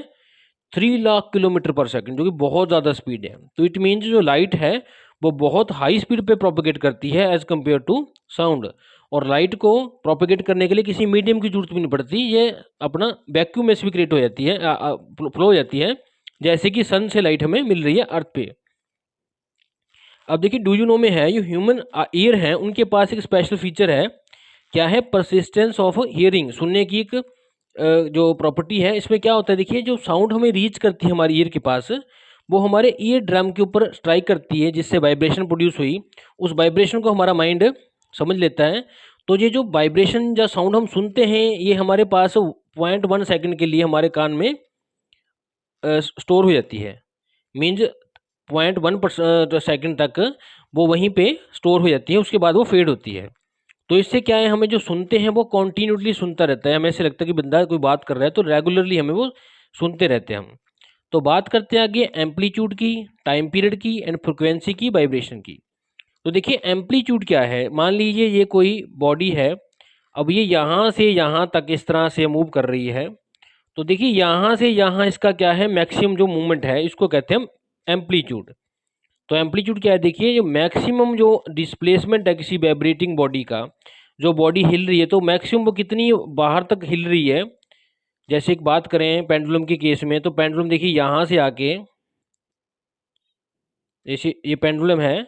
[SPEAKER 1] 3 लाख किलोमीटर पर सेकंड, जो कि बहुत ज़्यादा स्पीड है। तो इट मीन्स जो लाइट है वो बहुत हाई स्पीड पे प्रोपेगेट करती है एज कम्पेयर टू साउंड। और लाइट को प्रोपेगेट करने के लिए किसी मीडियम की जरूरत भी नहीं पड़ती, ये अपना वैक्यूम में से भी क्रिएट हो जाती है, फ्लो हो जाती है, जैसे कि सन से लाइट हमें मिल रही है अर्थ पे। अब देखिए डू यू नो में है, जो ह्यूमन ईयर है उनके पास एक स्पेशल फीचर है, क्या है, परसिस्टेंस ऑफ हियरिंग, सुनने की एक जो प्रॉपर्टी है। इसमें क्या होता है देखिए, जो साउंड हमें रीच करती है हमारी ईयर के पास, वो हमारे ईयर ड्रम के ऊपर स्ट्राइक करती है, जिससे वाइब्रेशन प्रोड्यूस हुई। उस वाइब्रेशन को हमारा माइंड समझ लेता है। तो ये जो वाइब्रेशन या साउंड हम सुनते हैं, ये हमारे पास 0.1 सेकंड के लिए हमारे कान में स्टोर हो जाती है। मीन्स 0.1 सेकंड तक वो वहीं पे स्टोर हो जाती है, उसके बाद वो फेड होती है। तो इससे क्या है, हमें जो सुनते हैं वो कॉन्टीन्यूसली सुनता रहता है, हमें ऐसे लगता है कि बंदा कोई बात कर रहा है, तो रेगुलरली हमें वो सुनते रहते हैं हम। तो बात करते हैं आगे एम्पलीट्यूड की, टाइम पीरियड की, एंड फ्रिक्वेंसी की, वाइब्रेशन की। तो देखिए एम्पलीट्यूड क्या है, मान लीजिए ये कोई बॉडी है, अब ये यहाँ से यहाँ तक इस तरह से मूव कर रही है। तो देखिए यहाँ से यहाँ इसका क्या है, मैक्सिमम जो मूवमेंट है इसको कहते हैं हम एम्पलीट्यूड। तो एम्पलीट्यूड क्या है, देखिए जो मैक्सिमम जो डिस्प्लेसमेंट है किसी वाइब्रेटिंग बॉडी का, जो बॉडी हिल रही है तो मैक्सिमम वो कितनी बाहर तक हिल रही है। जैसे एक बात करें पेंडुलम के केस में, तो पेंडुलम देखिए यहाँ से आके, जैसे ये पेंडुलम है,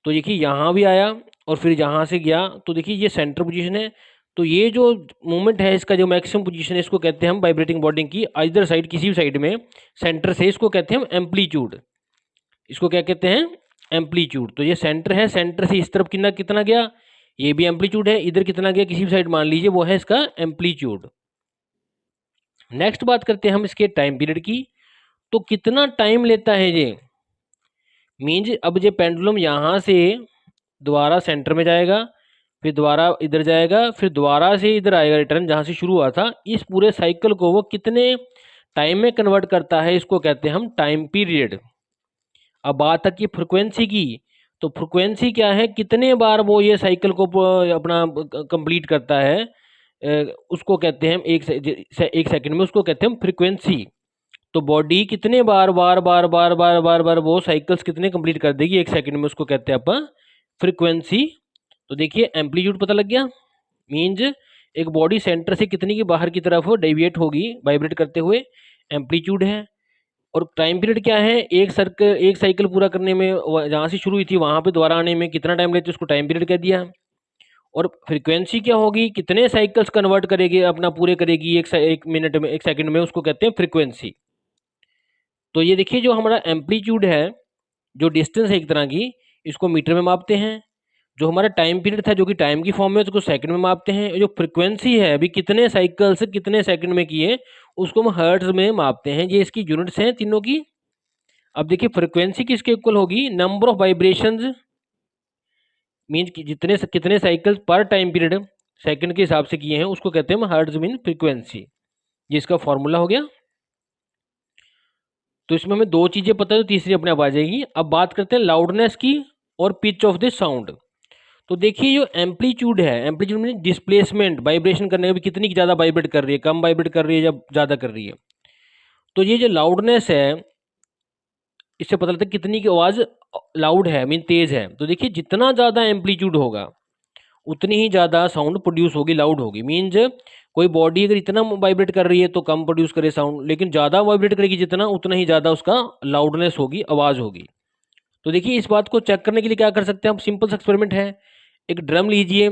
[SPEAKER 1] तो देखिए यहाँ भी आया और फिर यहाँ से गया, तो देखिए ये सेंटर पोजीशन है। तो ये जो मूवमेंट है इसका जो मैक्सिमम पोजीशन है, इसको कहते हैं हम वाइब्रेटिंग बॉडी की इधर साइड, किसी भी साइड में सेंटर से, इसको कहते हैं हम एम्पलीट्यूड। इसको क्या कहते हैं, एम्पलीट्यूड। तो ये सेंटर है, सेंटर से इस तरफ कितना कितना गया, ये भी एम्पलीट्यूड है, इधर कितना गया किसी भी साइड मान लीजिए, वो है इसका एम्पलीट्यूड। नेक्स्ट बात करते हैं हम इसके टाइम पीरियड की। तो कितना टाइम लेता है ये, मीन्स अब ये पेंडुलम यहाँ से दोबारा सेंटर में जाएगा, फिर दोबारा इधर जाएगा, फिर दोबारा से इधर आएगा रिटर्न जहाँ से शुरू हुआ था। इस पूरे साइकिल को वो कितने टाइम में कन्वर्ट करता है, इसको कहते हैं हम टाइम पीरियड। अब बात आती है फ्रिक्वेंसी की। तो फ्रिक्वेंसी क्या है, कितने बार वो ये साइकिल को अपना कंप्लीट करता है, उसको कहते हैं एक सेकंड में, उसको कहते हैं हम फ्रिक्वेंसी। तो बॉडी कितने बार बार बार बार बार बार बार वो साइकिल्स कितने कंप्लीट कर देगी एक सेकंड में, उसको कहते हैं अपन फ्रिक्वेंसी। तो देखिए एम्पलीट्यूड पता लग गया। मीन्स एक बॉडी सेंटर से कितनी की बाहर की तरफ डेविएट होगी वाइब्रेट करते हुए, एम्पलीट्यूड है। और टाइम पीरियड क्या है, एक साइकिल पूरा करने में जहाँ से शुरू हुई थी वहाँ पे दोबारा आने में कितना टाइम लेते, उसको टाइम पीरियड कह दिया। और फ्रीक्वेंसी क्या होगी, कितने साइकिल्स कन्वर्ट करेगी, अपना पूरे करेगी एक मिनट में, एक सेकंड में, उसको कहते हैं फ्रीक्वेंसी। तो ये देखिए जो हमारा एम्पलीट्यूड है, जो डिस्टेंस है एक तरह की, इसको मीटर में मापते हैं। जो हमारा टाइम पीरियड था जो कि टाइम की फॉर्म में, उसको सेकंड में मापते हैं। जो फ्रीक्वेंसी है अभी कितने साइकिल्स कितने सेकंड में किए, उसको हम हर्ट्ज में मापते हैं। ये इसकी यूनिट्स हैं तीनों की। अब देखिए फ्रीक्वेंसी किसके इक्वल होगी, नंबर ऑफ वाइब्रेशंस, मीन्स कि जितने कितने साइकिल पर टाइम पीरियड सेकंड के हिसाब से किए हैं, उसको कहते हैं हम हर्ट्ज मीन फ्रीक्वेंसी। ये इसका फॉर्मूला हो गया। तो इसमें हमें दो चीजें पता है, तो तीसरी अपने आप आ जाएगी। अब बात करते हैं लाउडनेस की और पिच ऑफ द साउंड। तो देखिए जो एम्पलीट्यूड है, एम्पलीट्यूड में डिस्प्लेसमेंट, वाइब्रेशन करने में कितनी ज़्यादा वाइब्रेट कर रही है, कम वाइब्रेट कर रही है या ज़्यादा कर रही है। तो ये जो लाउडनेस है, इससे पता लगता है कितनी की आवाज़ लाउड है, मीन तेज है। तो देखिए जितना ज़्यादा एम्पलीट्यूड होगा उतनी ही ज़्यादा साउंड प्रोड्यूस होगी, लाउड होगी। मीन्स कोई बॉडी अगर इतना वाइब्रेट कर रही है तो कम प्रोड्यूस करे साउंड, लेकिन ज़्यादा वाइब्रेट करेगी जितना, उतना ही ज़्यादा उसका लाउडनेस होगी, आवाज़ होगी। तो देखिए इस बात को चेक करने के लिए क्या कर सकते हैं हम, सिंपल सा एक्सपेरिमेंट है। एक ड्रम लीजिए,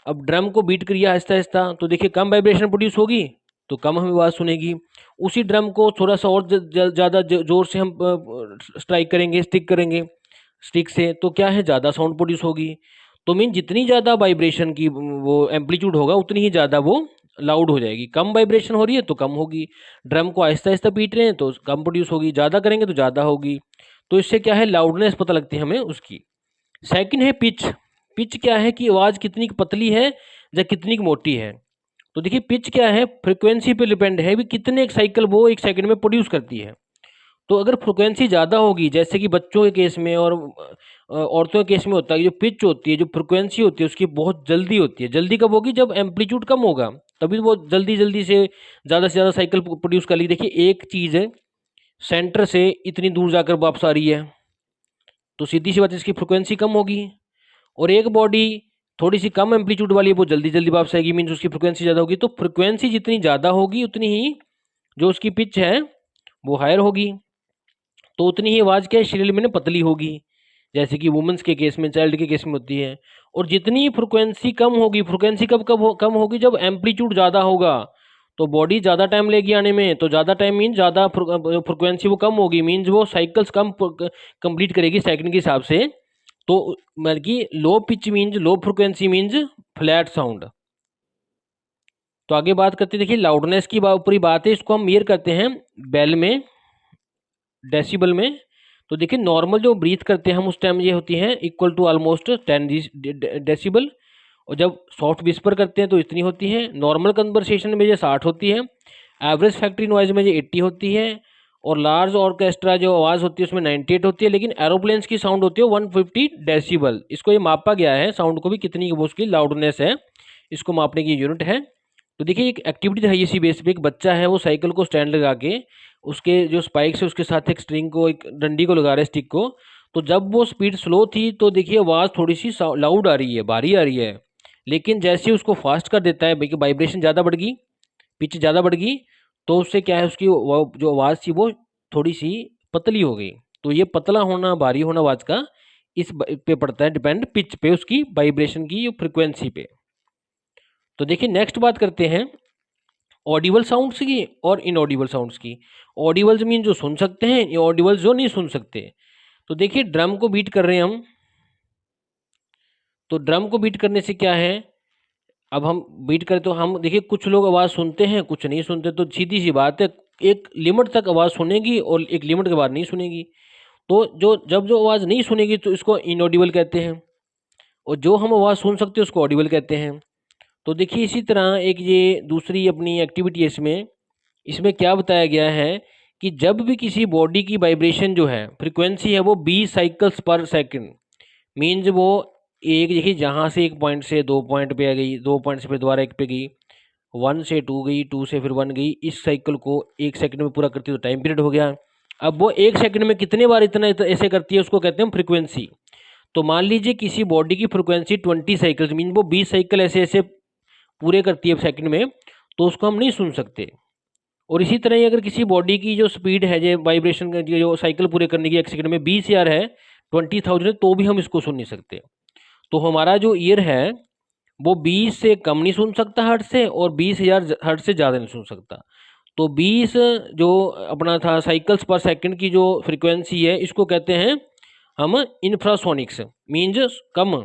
[SPEAKER 1] अब ड्रम को बीट करिए आहिस्ता आहिस्ता, तो देखिए कम वाइब्रेशन प्रोड्यूस होगी तो कम हमें आवाज़ सुनेगी। उसी ड्रम को थोड़ा सा और ज़्यादा जोर से हम स्ट्राइक करेंगे, स्टिक करेंगे स्टिक से, तो क्या है, ज़्यादा साउंड प्रोड्यूस होगी। तो मीन जितनी ज़्यादा वाइब्रेशन की वो एम्पलीट्यूड होगा उतनी ही ज़्यादा वो लाउड हो जाएगी। कम वाइब्रेशन हो रही है तो कम होगी। ड्रम को आहिस्ता आहिस्ता पीट रहे हैं तो कम प्रोड्यूस होगी, ज़्यादा करेंगे तो ज़्यादा होगी। तो इससे क्या है, लाउडनेस पता लगती है हमें उसकी। सेकंड है पिच। पिच क्या है कि आवाज़ कितनी पतली है या कितनी मोटी है। तो देखिए पिच क्या है, फ्रिक्वेंसी पे डिपेंड है भी कितने एक साइकिल वो एक सेकंड में प्रोड्यूस करती है। तो अगर फ्रिक्वेंसी ज़्यादा होगी, जैसे कि बच्चों के केस में और औरतों के केस में होता है, जो पिच होती है, जो फ्रिक्वेंसी होती है उसकी बहुत जल्दी होती है। जल्दी कब होगी, जब एम्पलीट्यूड कम होगा, तभी वो जल्दी जल्दी से ज़्यादा साइकिल प्रोड्यूस कर ली। देखिए एक चीज़ है सेंटर से इतनी दूर जाकर वापस आ रही है, तो सीधी सी बात है इसकी फ्रिक्वेंसी कम होगी। और एक बॉडी थोड़ी सी कम एम्पलीट्यूड वाली है, वो जल्दी जल्दी वापस आएगी, मीन्स उसकी फ्रिक्वेंसी ज़्यादा होगी। तो फ्रिक्वेंसी जितनी ज़्यादा होगी उतनी ही जो उसकी पिच है वो हायर होगी, तो उतनी ही आवाज़ क्या है, शरीर में पतली होगी, जैसे कि वुमेन्स के केस में, चाइल्ड के केस में होती है। और जितनी फ्रिक्वेंसी कम होगी, फ्रिक्वेंसी कम होगी, जब एम्पलीट्यूड ज़्यादा होगा तो बॉडी ज़्यादा टाइम लेगी आने में, तो ज़्यादा टाइम मीन ज़्यादा फ्रिक्वेंसी वो कम होगी, मीन्स वो साइकिल्स कम कंप्लीट करेगी सेकंड के हिसाब से। तो मतलब कि low pitch means low frequency means flat sound. तो आगे बात करते हैं, देखिए लाउडनेस की ऊपरी बात है, इसको हम मेयर करते हैं बेल में, डेसिबल में। तो देखिए नॉर्मल जो ब्रीथ करते हैं हम उस टाइम ये होती है इक्वल टू ऑलमोस्ट 10 डेसिबल। और जब सॉफ्ट विस्पर करते हैं तो इतनी होती है। नॉर्मल कन्वर्सेशन में ये 60 होती है। एवरेज फैक्ट्री नॉइज में ये 80 होती है। और लार्ज ऑर्केस्ट्रा जो आवाज़ होती है उसमें 98 होती है। लेकिन एरोप्लेन्स की साउंड होती है 150 डेसिबल। इसको ये मापा गया है साउंड को भी कितनी वो उसकी लाउडनेस है, इसको मापने की यूनिट है। तो देखिए एक एक्टिविटी है इसी बेस पे, एक बच्चा है वो साइकिल को स्टैंड लगा के उसके जो स्पाइक्स है उसके साथ एक स्ट्रिंग को, एक डंडी को लगा रहे हैं, स्टिक को। तो जब वो स्पीड स्लो थी तो देखिए आवाज़ थोड़ी सी लाउड आ रही है, भारी आ रही है। लेकिन जैसे ही उसको फास्ट कर देता है, भाई वाइब्रेशन ज़्यादा बढ़ गई, पिच ज़्यादा बढ़ गई, तो उससे क्या है उसकी जो आवाज़ थी वो थोड़ी सी पतली हो गई। तो ये पतला होना भारी होना आवाज़ का इस पे पड़ता है डिपेंड, पिच पे, उसकी वाइब्रेशन की फ्रिक्वेंसी पे। तो देखिए नेक्स्ट बात करते हैं ऑडिबल साउंड्स की और इनऑडिबल साउंड्स की। ऑडिबल्स मीन जो सुन सकते हैं, ये ऑडिबल्स जो नहीं सुन सकते। तो देखिए ड्रम को बीट कर रहे हैं हम, तो ड्रम को बीट करने से क्या है, अब हम बीट करें तो हम देखिए कुछ लोग आवाज़ सुनते हैं कुछ नहीं सुनते। तो सीधी सी बात है, एक लिमिट तक आवाज़ सुनेगी और एक लिमिट के बाद नहीं सुनेगी। तो जो आवाज़ नहीं सुनेगी तो इसको इनऑडिबल कहते हैं, और जो हम आवाज़ सुन सकते हैं उसको ऑडिबल कहते हैं। तो देखिए इसी तरह एक ये दूसरी अपनी एक्टिविटी है इसमें, इसमें क्या बताया गया है कि जब भी किसी बॉडी की वाइब्रेशन जो है फ्रीक्वेंसी है वो 20 साइकिल्स पर सेकंड, मीन्स वो एक देखिए जहाँ से एक पॉइंट से 2 पॉइंट पे आ गई, 2 पॉइंट से फिर दोबारा एक पे गई, 1 से 2 गई, 2 से फिर 1 गई, इस साइकिल को एक सेकंड में पूरा करती है तो टाइम पीरियड हो गया। अब वो एक सेकंड में कितने बार इतना ऐसे करती है उसको कहते हैं फ्रीक्वेंसी। तो मान लीजिए किसी बॉडी की फ्रीक्वेंसी 20 साइकिल्स मीन वो 20 साइकिल ऐसे ऐसे पूरे करती है सेकंड में, तो उसको हम नहीं सुन सकते। और इसी तरह ही अगर किसी बॉडी की जो स्पीड है, जो वाइब्रेशन का जो साइकिल पूरे करने की 1 सेकंड में 20,000 है, 20,000 है, तो भी हम इसको सुन नहीं सकते। तो हमारा जो ईयर है वो 20 से कम नहीं सुन सकता हर्ट्ज से, और 20,000 हर्ट्ज से ज़्यादा नहीं सुन सकता। तो 20 जो अपना था साइकिल्स पर सेकंड की जो फ्रीक्वेंसी है, इसको कहते हैं हम इंफ्रासोनिक्स, मीन्स कम।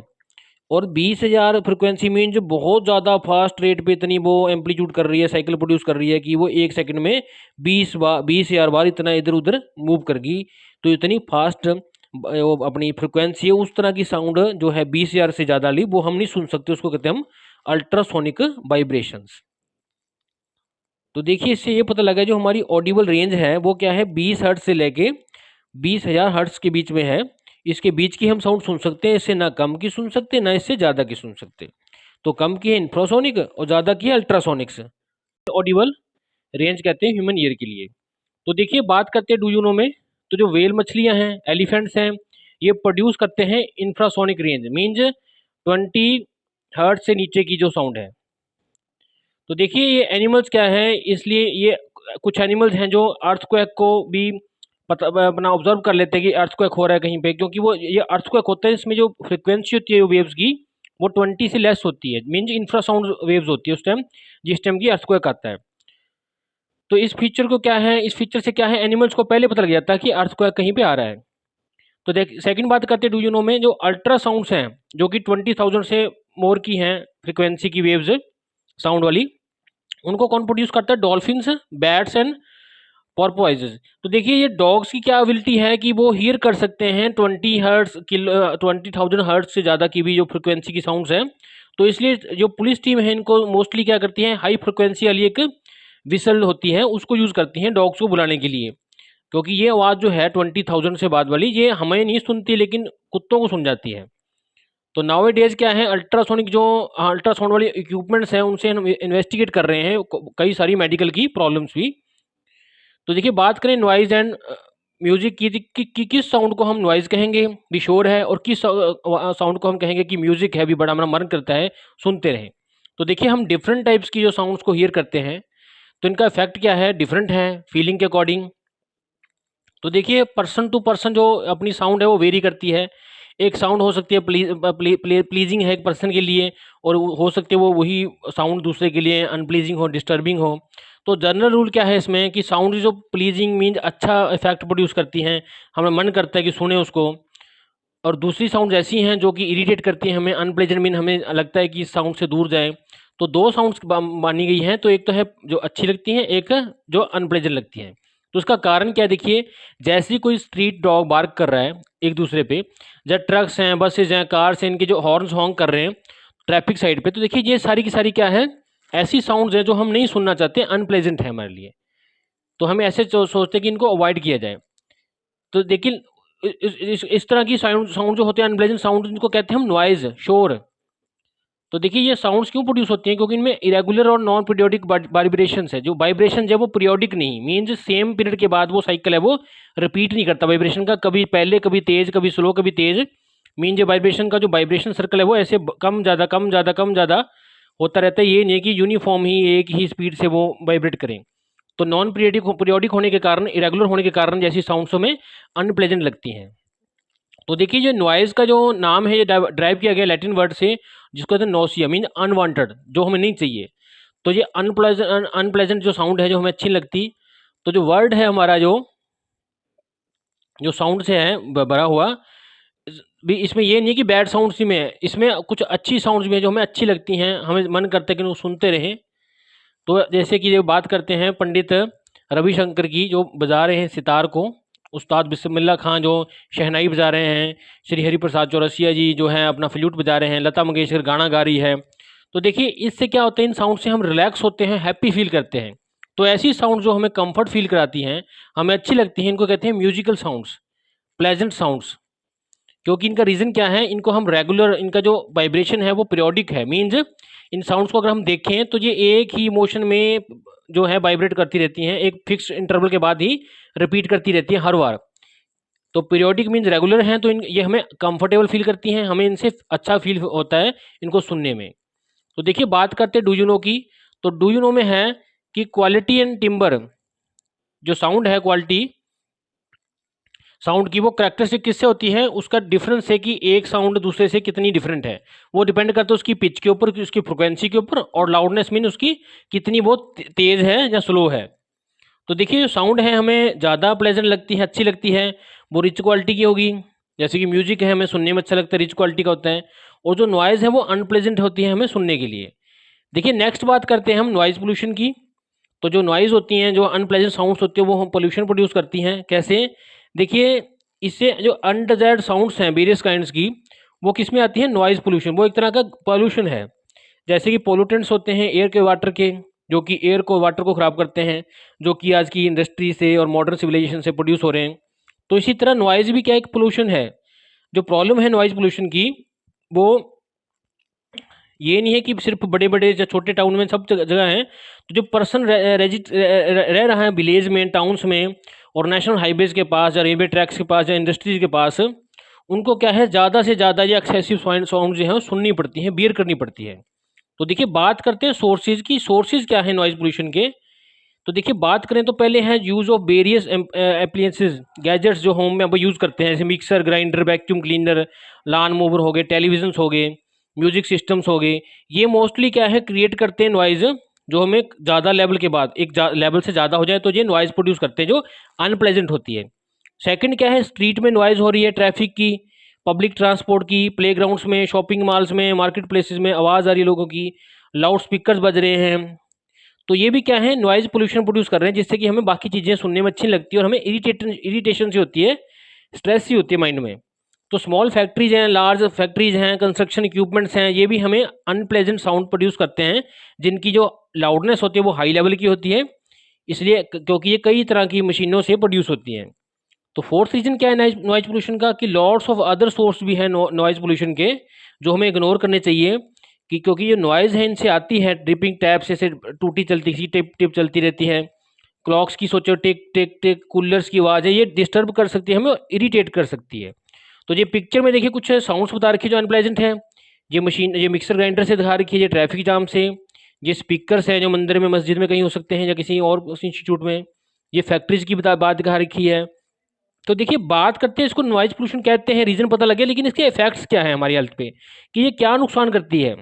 [SPEAKER 1] और 20,000 फ्रिक्वेंसी मीन जो बहुत ज़्यादा फास्ट रेट पे इतनी वो एम्पलीट्यूड कर रही है, साइकिल प्रोड्यूस कर रही है कि वो 1 सेकंड में 20,000 बार इतना इधर उधर मूव करगी। तो इतनी फास्ट वो अपनी फ्रिक्वेंसी है, उस तरह की साउंड जो है 20,000 से ज़्यादा ली वो हम नहीं सुन सकते, उसको कहते हैं हम अल्ट्रासोनिक वाइब्रेशंस। तो देखिए इससे ये पता लगा जो हमारी ऑडिबल रेंज है वो क्या है, 20 हर्ट्ज से लेके 20,000 हर्ट्ज के बीच में है। इसके बीच की हम साउंड सुन सकते हैं, इससे ना कम की सुन सकते ना इससे ज़्यादा की सुन सकते। तो कम की है इंफ्रासोनिक और ज़्यादा की है अल्ट्रासोनिक्स। ऑडिबल रेंज कहते हैं ह्यूमन ईयर के लिए। तो देखिए बात करते हैं डू यू नो में। तो जो वेल मछलियाँ हैं, एलिफेंट्स हैं, ये प्रोड्यूस करते हैं इंफ्रासोनिक रेंज, मीन्स 20 हर्ट्ज से नीचे की जो साउंड है। तो देखिए ये एनिमल्स क्या है, इसलिए ये कुछ एनिमल्स हैं जो अर्थक्वेक को भी पता अपना ऑब्जर्व कर लेते हैं कि अर्थक्वेक हो रहा है कहीं पे, क्योंकि वो ये अर्थक्वेक होता है इसमें जो फ्रिक्वेंसी होती है वेव्स की वो 20 से लेस होती है, मीन्स इंफ्रासाउंड वेव्स होती है उस टाइम, जिस टाइम की अर्थक्वेक आता है। तो इस फीचर को क्या है, इस फीचर से क्या है, एनिमल्स को पहले पता लग जाता है कि अर्थक्वेक कहीं पे आ रहा है। तो देख सेकंड बात करते हैं डू यू नो में, जो अल्ट्रासाउंड्स हैं जो कि 20,000 से मोर की हैं फ्रिक्वेंसी की वेव्स साउंड वाली, उनको कौन प्रोड्यूस करता है, डॉल्फिन्स, बैट्स एंड पॉर्पोइजेज। तो देखिए ये डॉग्स की क्या एबिलिटी है कि वो हियर कर सकते हैं 20,000 हर्ट्ज से ज़्यादा की भी जो फ्रिक्वेंसी की साउंड्स हैं। तो इसलिए जो पुलिस टीम है इनको मोस्टली क्या करती है, हाई फ्रिक्वेंसी वाली एक विसल होती है उसको यूज़ करती हैं डॉग्स को बुलाने के लिए, क्योंकि ये आवाज़ जो है 20,000 से बाद वाली ये हमें नहीं सुनती लेकिन कुत्तों को सुन जाती है। तो नाउ डेज क्या है, अल्ट्रासोनिक जो अल्ट्रासाउंड वाले इक्विपमेंट्स हैं उनसे हम इन्वेस्टिगेट कर रहे हैं कई सारी मेडिकल की प्रॉब्लम्स भी। तो देखिए बात करें नॉइज़ एंड म्यूजिक की, किस साउंड को हम नॉइज़ कहेंगे भी शोर है, और किस साउंड को हम कहेंगे कि म्यूजिक है भी बड़ा हमारा मन करता है सुनते रहें। तो देखिए हम डिफरेंट टाइप्स की जो साउंड्स को हियर करते हैं तो इनका इफेक्ट क्या है, डिफरेंट है फीलिंग के अकॉर्डिंग। तो देखिए पर्सन टू पर्सन जो अपनी साउंड है वो वेरी करती है। एक साउंड हो सकती है प्लीजिंग है एक पर्सन के लिए, और हो सकती है वो वही साउंड दूसरे के लिए अनप्लीजिंग हो, डिस्टर्बिंग हो। तो जनरल रूल क्या है इसमें कि साउंड जो प्लीजिंग मीन अच्छा इफेक्ट प्रोड्यूस करती हैं, हमें मन करता है कि सुने उसको। और दूसरी साउंड ऐसी हैं जो कि इरिटेट करती हैं हमें, अनप्लेजेंट मीन हमें लगता है कि इस साउंड से दूर जाएं। तो दो साउंड्स मानी गई हैं, तो एक तो है जो अच्छी लगती हैं, एक जो अनप्लेजेंट लगती हैं। तो उसका कारण क्या है, देखिए जैसे ही कोई स्ट्रीट डॉग बार्क कर रहा है एक दूसरे पे, जब ट्रक्स हैं, बसेज हैं, कार्स हैं, इनके जो हॉर्न्स हॉन्क कर रहे हैं ट्रैफिक साइड पे, तो देखिए ये सारी की सारी क्या है, ऐसी साउंड्स हैं जो हम नहीं सुनना चाहते, अनप्लेजेंट है हमारे लिए। तो हमें ऐसे सोचते हैं कि इनको अवॉइड किया जाए। तो देखिए इस तरह की साउंड साउंड जो होते हैं अनप्लेजेंट साउंड, इनको कहते हैं हम नॉइज, शोर। तो देखिए ये साउंड्स क्यों प्रोड्यूस होती हैं, क्योंकि इनमें इरेगुलर और नॉन पीरियोडिक वाइब्रेशंस है। जो वाइब्रेशन है वो पीरियोडिक नहीं, मीन्स सेम पीरियड के बाद वो साइकिल है वो रिपीट नहीं करता वाइब्रेशन का, कभी पहले कभी तेज कभी स्लो कभी तेज। मीन जो वाइब्रेशन का जो वाइब्रेशन सर्कल है वो ऐसे कम ज़्यादा कम ज़्यादा कम ज़्यादा होता रहता है, ये नहीं कि यूनिफॉर्म ही एक ही स्पीड से वो वाइब्रेट करें। तो नॉन पीरियोडिक होने के कारण, इरेगुलर होने के कारण जैसी साउंड्स हमें अनप्लेजेंट लगती हैं। तो देखिए जो नॉइज़ का जो नाम है ये ड्राइव किया गया लैटिन वर्ड से, जिसको कहते हैं नोसिया, मीन अनवांटेड, जो हमें नहीं चाहिए। तो ये अनप्लेजेंट जो साउंड है जो हमें अच्छी लगती। तो जो वर्ड है हमारा जो जो साउंड से है भरा हुआ, भी इसमें ये नहीं कि बैड साउंड्स ही में है, इसमें कुछ अच्छी साउंड्स भी हैं जो हमें अच्छी लगती हैं, हमें मन करता है कि वो सुनते रहें। तो जैसे कि जो बात करते हैं पंडित रविशंकर की, जो बजा रहे हैं सितार को, उस्ताद बिस्मिल्लाह खां जो शहनाई बजा रहे हैं, श्री हरिप्रसाद चौरसिया जी जो हैं अपना फ्लूट बजा रहे हैं, लता मंगेशकर गाना गा रही है। तो देखिए इससे क्या होता है, इन साउंड से हम रिलैक्स होते हैं, हैप्पी फील करते हैं। तो ऐसी साउंड जो हमें कंफर्ट फील कराती हैं, हमें अच्छी लगती हैं, इनको कहते हैं म्यूजिकल साउंड्स, प्लेजेंट साउंड्स। क्योंकि इनका रीज़न क्या है, इनको हम रेगुलर, इनका जो वाइब्रेशन है वो पीरियोडिक है, मीन्स इन साउंड्स को अगर हम देखें तो ये एक ही मोशन में जो है वाइब्रेट करती रहती हैं, एक फिक्स इंटरवल के बाद ही रिपीट करती रहती हैं हर बार। तो पीरियोडिक मीन्स रेगुलर हैं, तो इन ये हमें कंफर्टेबल फील करती हैं, हमें इनसे अच्छा फील होता है इनको सुनने में। तो देखिए बात करते हैं डू यू नो की। तो डू यू नो में है कि क्वालिटी एंड टिम्बर, जो साउंड है क्वालिटी साउंड की, वो करेक्टरिस्टिक किससे होती है, उसका डिफरेंस है कि एक साउंड दूसरे से कितनी डिफरेंट है। वो डिपेंड करता है उसकी पिच के ऊपर, उसकी फ्रिक्वेंसी के ऊपर, और लाउडनेस मीन उसकी कितनी वो तेज है या स्लो है। तो देखिए जो साउंड है हमें ज़्यादा प्लेजेंट लगती है, अच्छी लगती है, वो रिच क्वालिटी की होगी। जैसे कि म्यूजिक है हमें सुनने में अच्छा लगता है, रिच क्वालिटी का होता है। और जो नॉइज़ है वो अनप्लेजेंट होती है हमें सुनने के लिए। देखिए नेक्स्ट बात करते हैं हम नॉइज़ पोल्यूशन की। तो जो नॉइज़ होती हैं, जो अनप्लेजेंट साउंड्स होती हैं, वो हम पोल्यूशन प्रोड्यूस करती हैं। कैसे? देखिए इससे जो अनडिजायर्ड साउंड्स हैं वेरियस काइंड्स की, वो किस में आती है, नॉइज़ पोल्यूशन। वो एक तरह का पोल्यूशन है। जैसे कि पोल्यूटेंट्स होते हैं एयर के, वाटर के, जो कि एयर को, वाटर को ख़राब करते हैं, जो कि आज की इंडस्ट्री से और मॉडर्न सिविलाइजेशन से प्रोड्यूस हो रहे हैं। तो इसी तरह नॉइज़ भी क्या एक पोल्यूशन है। जो प्रॉब्लम है नॉइज़ पोल्यूशन की, वो ये नहीं है कि सिर्फ बड़े बड़े या छोटे टाउन में सब जगह है। तो जो पर्सन रह रहा है विलेज में, टाउन्स में, और नेशनल हाईवेज के पास या रेलवे ट्रैक्स के पास या इंडस्ट्रीज के पास, उनको क्या है, ज़्यादा से ज़्यादा ये एक्सेसिव साउंड जो है वो सुननी पड़ती है, बियर करनी पड़ती है। तो देखिए बात करते हैं सोर्सेज की। सोर्सेज क्या है नॉइज पोल्यूशन के? तो देखिए बात करें तो पहले है use of various appliances, gadgets जो होम में अब यूज़ करते हैं, जैसे मिक्सर, ग्राइंडर, वैक्यूम क्लीनर, लान मूवर हो गए, टेलीविजन हो गए, म्यूजिक सिस्टम्स हो गए। ये मोस्टली क्या है, क्रिएट करते हैं नॉइज़, जो हमें ज़्यादा लेवल के बाद, एक लेवल से ज़्यादा हो जाए तो ये नॉइज़ प्रोड्यूस करते हैं, जो अनप्लेजेंट होती है। सेकंड क्या है, स्ट्रीट में नॉइज़ हो रही है, ट्रैफिक की, पब्लिक ट्रांसपोर्ट की, प्लेग्राउंड्स में, शॉपिंग मॉल्स में, मार्केट प्लेसेस में आवाज़ आ रही है लोगों की, लाउड स्पीकर्स बज रहे हैं। तो ये भी क्या है, नॉइज़ पोल्यूशन प्रोड्यूस कर रहे हैं, जिससे कि हमें बाकी चीज़ें सुनने में अच्छी लगती है और हमें इरिटेशन सी होती है, स्ट्रेस सी होती है माइंड में। तो स्मॉल फैक्ट्रीज हैं, लार्ज फैक्ट्रीज हैं, कंस्ट्रक्शन इक्विपमेंट्स हैं, ये भी हमें अनप्लेजेंट साउंड प्रोड्यूस करते हैं, जिनकी जो लाउडनेस होती है वो हाई लेवल की होती है, इसलिए क्योंकि ये कई तरह की मशीनों से प्रोड्यूस होती हैं। तो फोर्थ रीजन क्या है नॉइज पोल्यूशन का, कि लॉट्स ऑफ अदर सोर्स भी है नॉइज पोल्यूशन के, जो हमें इग्नोर करने चाहिए। कि क्योंकि ये नॉइज़ है इनसे आती है, ड्रिपिंग टैप से टूटी चलती सी टिप टिप चलती रहती है, क्लॉक्स की सोचो टिक टिक टिक, कूलर्स की आवाज़ है, ये डिस्टर्ब कर सकती है, हमें इरिटेट कर सकती है। तो ये पिक्चर में देखिए कुछ साउंड्स बता रखी है जो अनप्लेजेंट है। ये मशीन, ये मिक्सर ग्राइंडर से दिखा रखी है, ये ट्रैफिक जाम से, ये स्पीकर्स हैं जो मंदिर में, मस्जिद में कहीं हो सकते हैं, या किसी और इंस्टीट्यूट में, ये फैक्ट्रीज की बात दिखा रखी है। तो देखिए बात करते हैं, इसको नॉइज पोल्यूशन कहते हैं, रीजन पता लगे, लेकिन इसके इफेक्ट्स क्या है हमारी हेल्थ पे, कि ये क्या नुकसान करती है।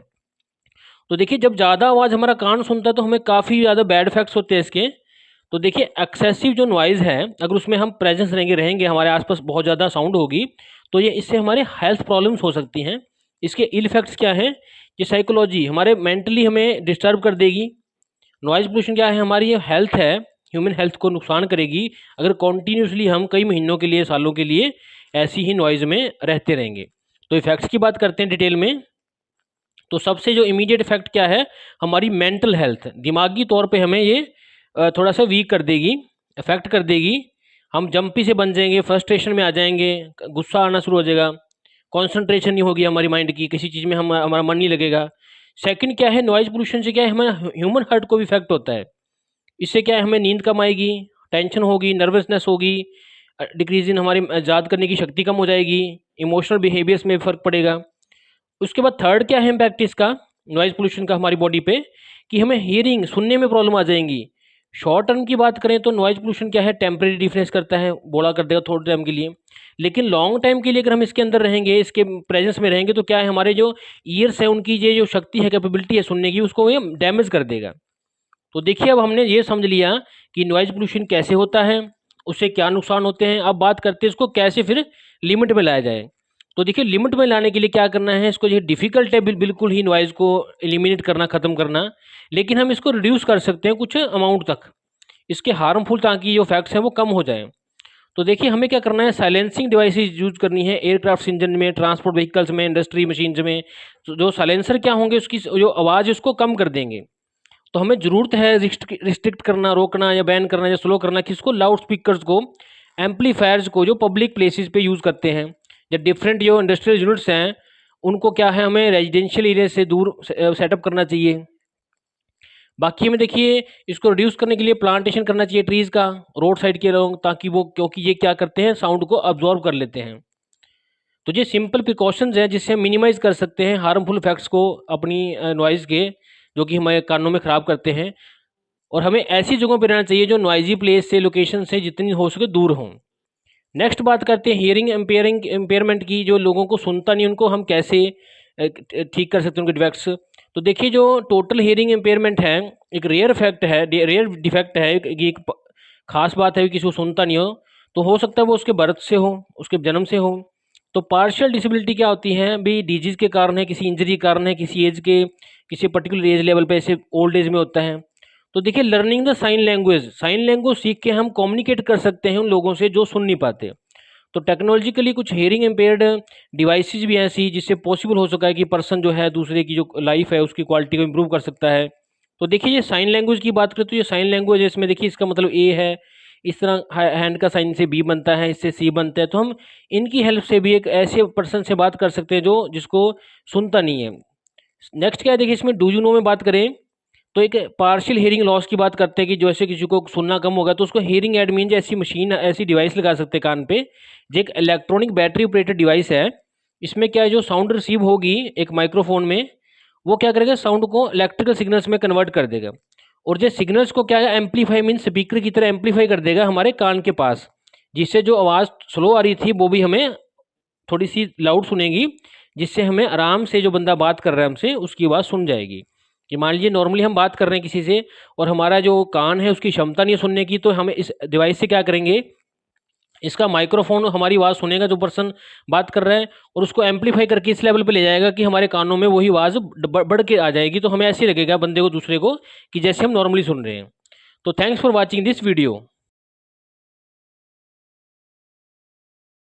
[SPEAKER 1] तो देखिए जब ज़्यादा आवाज़ हमारा कान सुनता है तो हमें काफ़ी ज़्यादा बैड इफेक्ट्स होते हैं इसके। तो देखिए एक्सेसिव जो नॉइज़ है, अगर उसमें हम प्रेजेंस रहेंगे हमारे आसपास बहुत ज़्यादा साउंड होगी, तो ये इससे हमारे हेल्थ प्रॉब्लम्स हो सकती हैं। इसके इल इफेक्ट्स क्या हैं, ये साइकोलॉजी, हमारे मेंटली हमें डिस्टर्ब कर देगी। नॉइज़ पोल्यूशन क्या है, हमारी ये हेल्थ है, ह्यूमन हेल्थ को नुकसान करेगी, अगर कॉन्टीन्यूसली हम कई महीनों के लिए, सालों के लिए ऐसी ही नॉइज़ में रहते रहेंगे। तो इफेक्ट्स की बात करते हैं डिटेल में। तो सबसे जो इमीडिएट इफेक्ट क्या है, हमारी मेंटल हेल्थ, दिमागी तौर पे हमें ये थोड़ा सा वीक कर देगी, इफेक्ट कर देगी। हम जंपी से बन जाएंगे, फ्रस्ट्रेशन में आ जाएंगे, गुस्सा आना शुरू हो जाएगा, कंसंट्रेशन नहीं होगी हमारी माइंड की, किसी चीज़ में हमारा मन नहीं लगेगा। सेकंड क्या है, नॉइज पोल्यूशन से क्या है, हमारा ह्यूमन हार्ट को भी इफेक्ट होता है। इससे क्या है, हमें नींद कम आएगी, टेंशन होगी, नर्वसनेस होगी, डिक्रीज इन हमारी याद करने की शक्ति कम हो जाएगी, इमोशनल बिहेवियर्स में फ़र्क पड़ेगा। उसके बाद थर्ड क्या है इम्पैक्ट इसका, नॉइज़ पोल्यूशन का हमारी बॉडी पे, कि हमें हियरिंग, सुनने में प्रॉब्लम आ जाएंगी। शॉर्ट टर्म की बात करें तो नॉइज़ पोल्यूशन क्या है, टेम्परेरी डिफरेंस करता है, बोला कर देगा थोड़े टाइम के लिए। लेकिन लॉन्ग टाइम के लिए अगर हम इसके अंदर रहेंगे, इसके प्रेजेंस में रहेंगे, तो क्या है, हमारे जो ईयर्स है उनकी ये जो शक्ति है, कैपेबिलिटी है सुनने की, उसको ये डैमेज कर देगा। तो देखिए अब हमने ये समझ लिया कि नॉइज़ पोल्यूशन कैसे होता है, उससे क्या नुकसान होते हैं। अब बात करते हैं इसको कैसे फिर लिमिट में लाया जाए। तो देखिए लिमिट में लाने के लिए क्या करना है, इसको, ये डिफ़िकल्ट है बिल्कुल ही नॉइज़ को एलिमिनेट करना, ख़त्म करना, लेकिन हम इसको रिड्यूस कर सकते हैं कुछ अमाउंट तक, इसके हार्मफुल, ताकि जो फैक्ट्स हैं वो कम हो जाएँ। तो देखिए हमें क्या करना है, साइलेंसिंग डिवाइसेज यूज़ करनी है, एयरक्राफ्ट इंजन में, ट्रांसपोर्ट व्हीकल्स में, इंडस्ट्री मशीन्स में। तो जो साइलेंसर क्या होंगे, उसकी जो आवाज़ है उसको कम कर देंगे। तो हमें ज़रूरत है रिस्ट्रिक्ट करना, रोकना या बैन करना या स्लो करना, किसको, लाउड स्पीकर्स को, एम्पलीफायर्स को, जो पब्लिक प्लेसेस पे यूज़ करते हैं, या डिफरेंट जो इंडस्ट्रियल यूनिट्स हैं, उनको क्या है, हमें रेजिडेंशियल एरिया से दूर सेटअप करना चाहिए। बाकी हमें देखिए इसको रिड्यूस करने के लिए प्लांटेशन करना चाहिए ट्रीज़ का, रोड साइड के लोग, ताकि वो, क्योंकि ये क्या करते हैं, साउंड को अब्जॉर्ब कर लेते हैं। तो ये सिंपल प्रिकॉशंस हैं जिससे हम मिनिमाइज कर सकते हैं हार्मफुल इफेक्ट्स को अपनी नॉइज़ के, जो कि हमारे कानों में ख़राब करते हैं। और हमें ऐसी जगहों पे रहना चाहिए जो नॉइज़ी प्लेस से, लोकेशन से जितनी हो सके दूर हों। नेक्स्ट बात करते हैं हियरिंग इम्पेयरमेंट की। जो लोगों को सुनता नहीं, उनको हम कैसे ठीक कर सकते हैं, उनके डिफेक्ट्स। तो देखिए, जो टोटल हियरिंग इम्पेयरमेंट है, एक रेयर फैक्ट है, रेयर डिफेक्ट है, एक खास बात है कि किसी को सुनता नहीं हो। तो हो सकता है वो उसके बर्थ से हो, उसके जन्म से हो। तो पार्शियल डिसेबिलिटी क्या होती है भी, डिजीज़ के कारण है, किसी इंजरी के कारण है, किसी एज के, किसी पर्टिकुलर एज लेवल पे, ऐसे ओल्ड एज में होता है। तो देखिए, लर्निंग द साइन लैंग्वेज सीख के हम कम्युनिकेट कर सकते हैं उन लोगों से जो सुन नहीं पाते। तो टेक्नोलॉजिकली कुछ हियरिंग इम्पेयर्ड डिवाइसेस भी हैं ऐसी, जिससे पॉसिबल हो सका है कि पर्सन जो है दूसरे की जो लाइफ है उसकी क्वालिटी को इम्प्रूव कर सकता है। तो देखिए, ये साइन लैंग्वेज की बात करें तो ये साइन लैंग्वेज है, इसमें देखिए इसका मतलब ए है, इस तरह हैंड का साइन से बी बनता है, इससे सी बनता है। तो हम इनकी हेल्प से भी एक ऐसे पर्सन से बात कर सकते हैं जो जिसको सुनता नहीं है। नेक्स्ट क्या है, देखिए इसमें डू यू नो में बात करें तो एक पार्शियल हियरिंग लॉस की बात करते हैं कि जैसे किसी को सुनना कम होगा तो उसको हियरिंग एड मीन ऐसी मशीन, ऐसी डिवाइस लगा सकते हैं कान पे, जो एक इलेक्ट्रॉनिक बैटरी ऑपरेटेड डिवाइस है। इसमें क्या है, जो साउंड रिसीव होगी एक माइक्रोफोन में, वो क्या करेगा, साउंड को इलेक्ट्रिकल सिग्नल्स में कन्वर्ट कर देगा। और जो सिग्नल्स को क्या है, एम्पलीफाई मीन स्पीकर की तरह एम्पलीफाई कर देगा हमारे कान के पास, जिससे जो आवाज़ स्लो आ रही थी वो भी हमें थोड़ी सी लाउड सुनेगी, जिससे हमें आराम से जो बंदा बात कर रहा है हमसे उसकी आवाज़ सुन जाएगी। कि मान लीजिए नॉर्मली हम बात कर रहे हैं किसी से और हमारा जो कान है उसकी क्षमता नहीं है सुनने की, तो हमें इस डिवाइस से क्या करेंगे, इसका माइक्रोफोन हमारी आवाज़ सुनेगा जो पर्सन बात कर रहा है, और उसको एम्पलीफाई करके इस लेवल पे ले जाएगा कि हमारे कानों में वही आवाज़ बढ़ के आ जाएगी। तो हमें ऐसे लगेगा बंदे को, दूसरे को, कि जैसे हम नॉर्मली सुन रहे हैं। तो thanks for watching this video.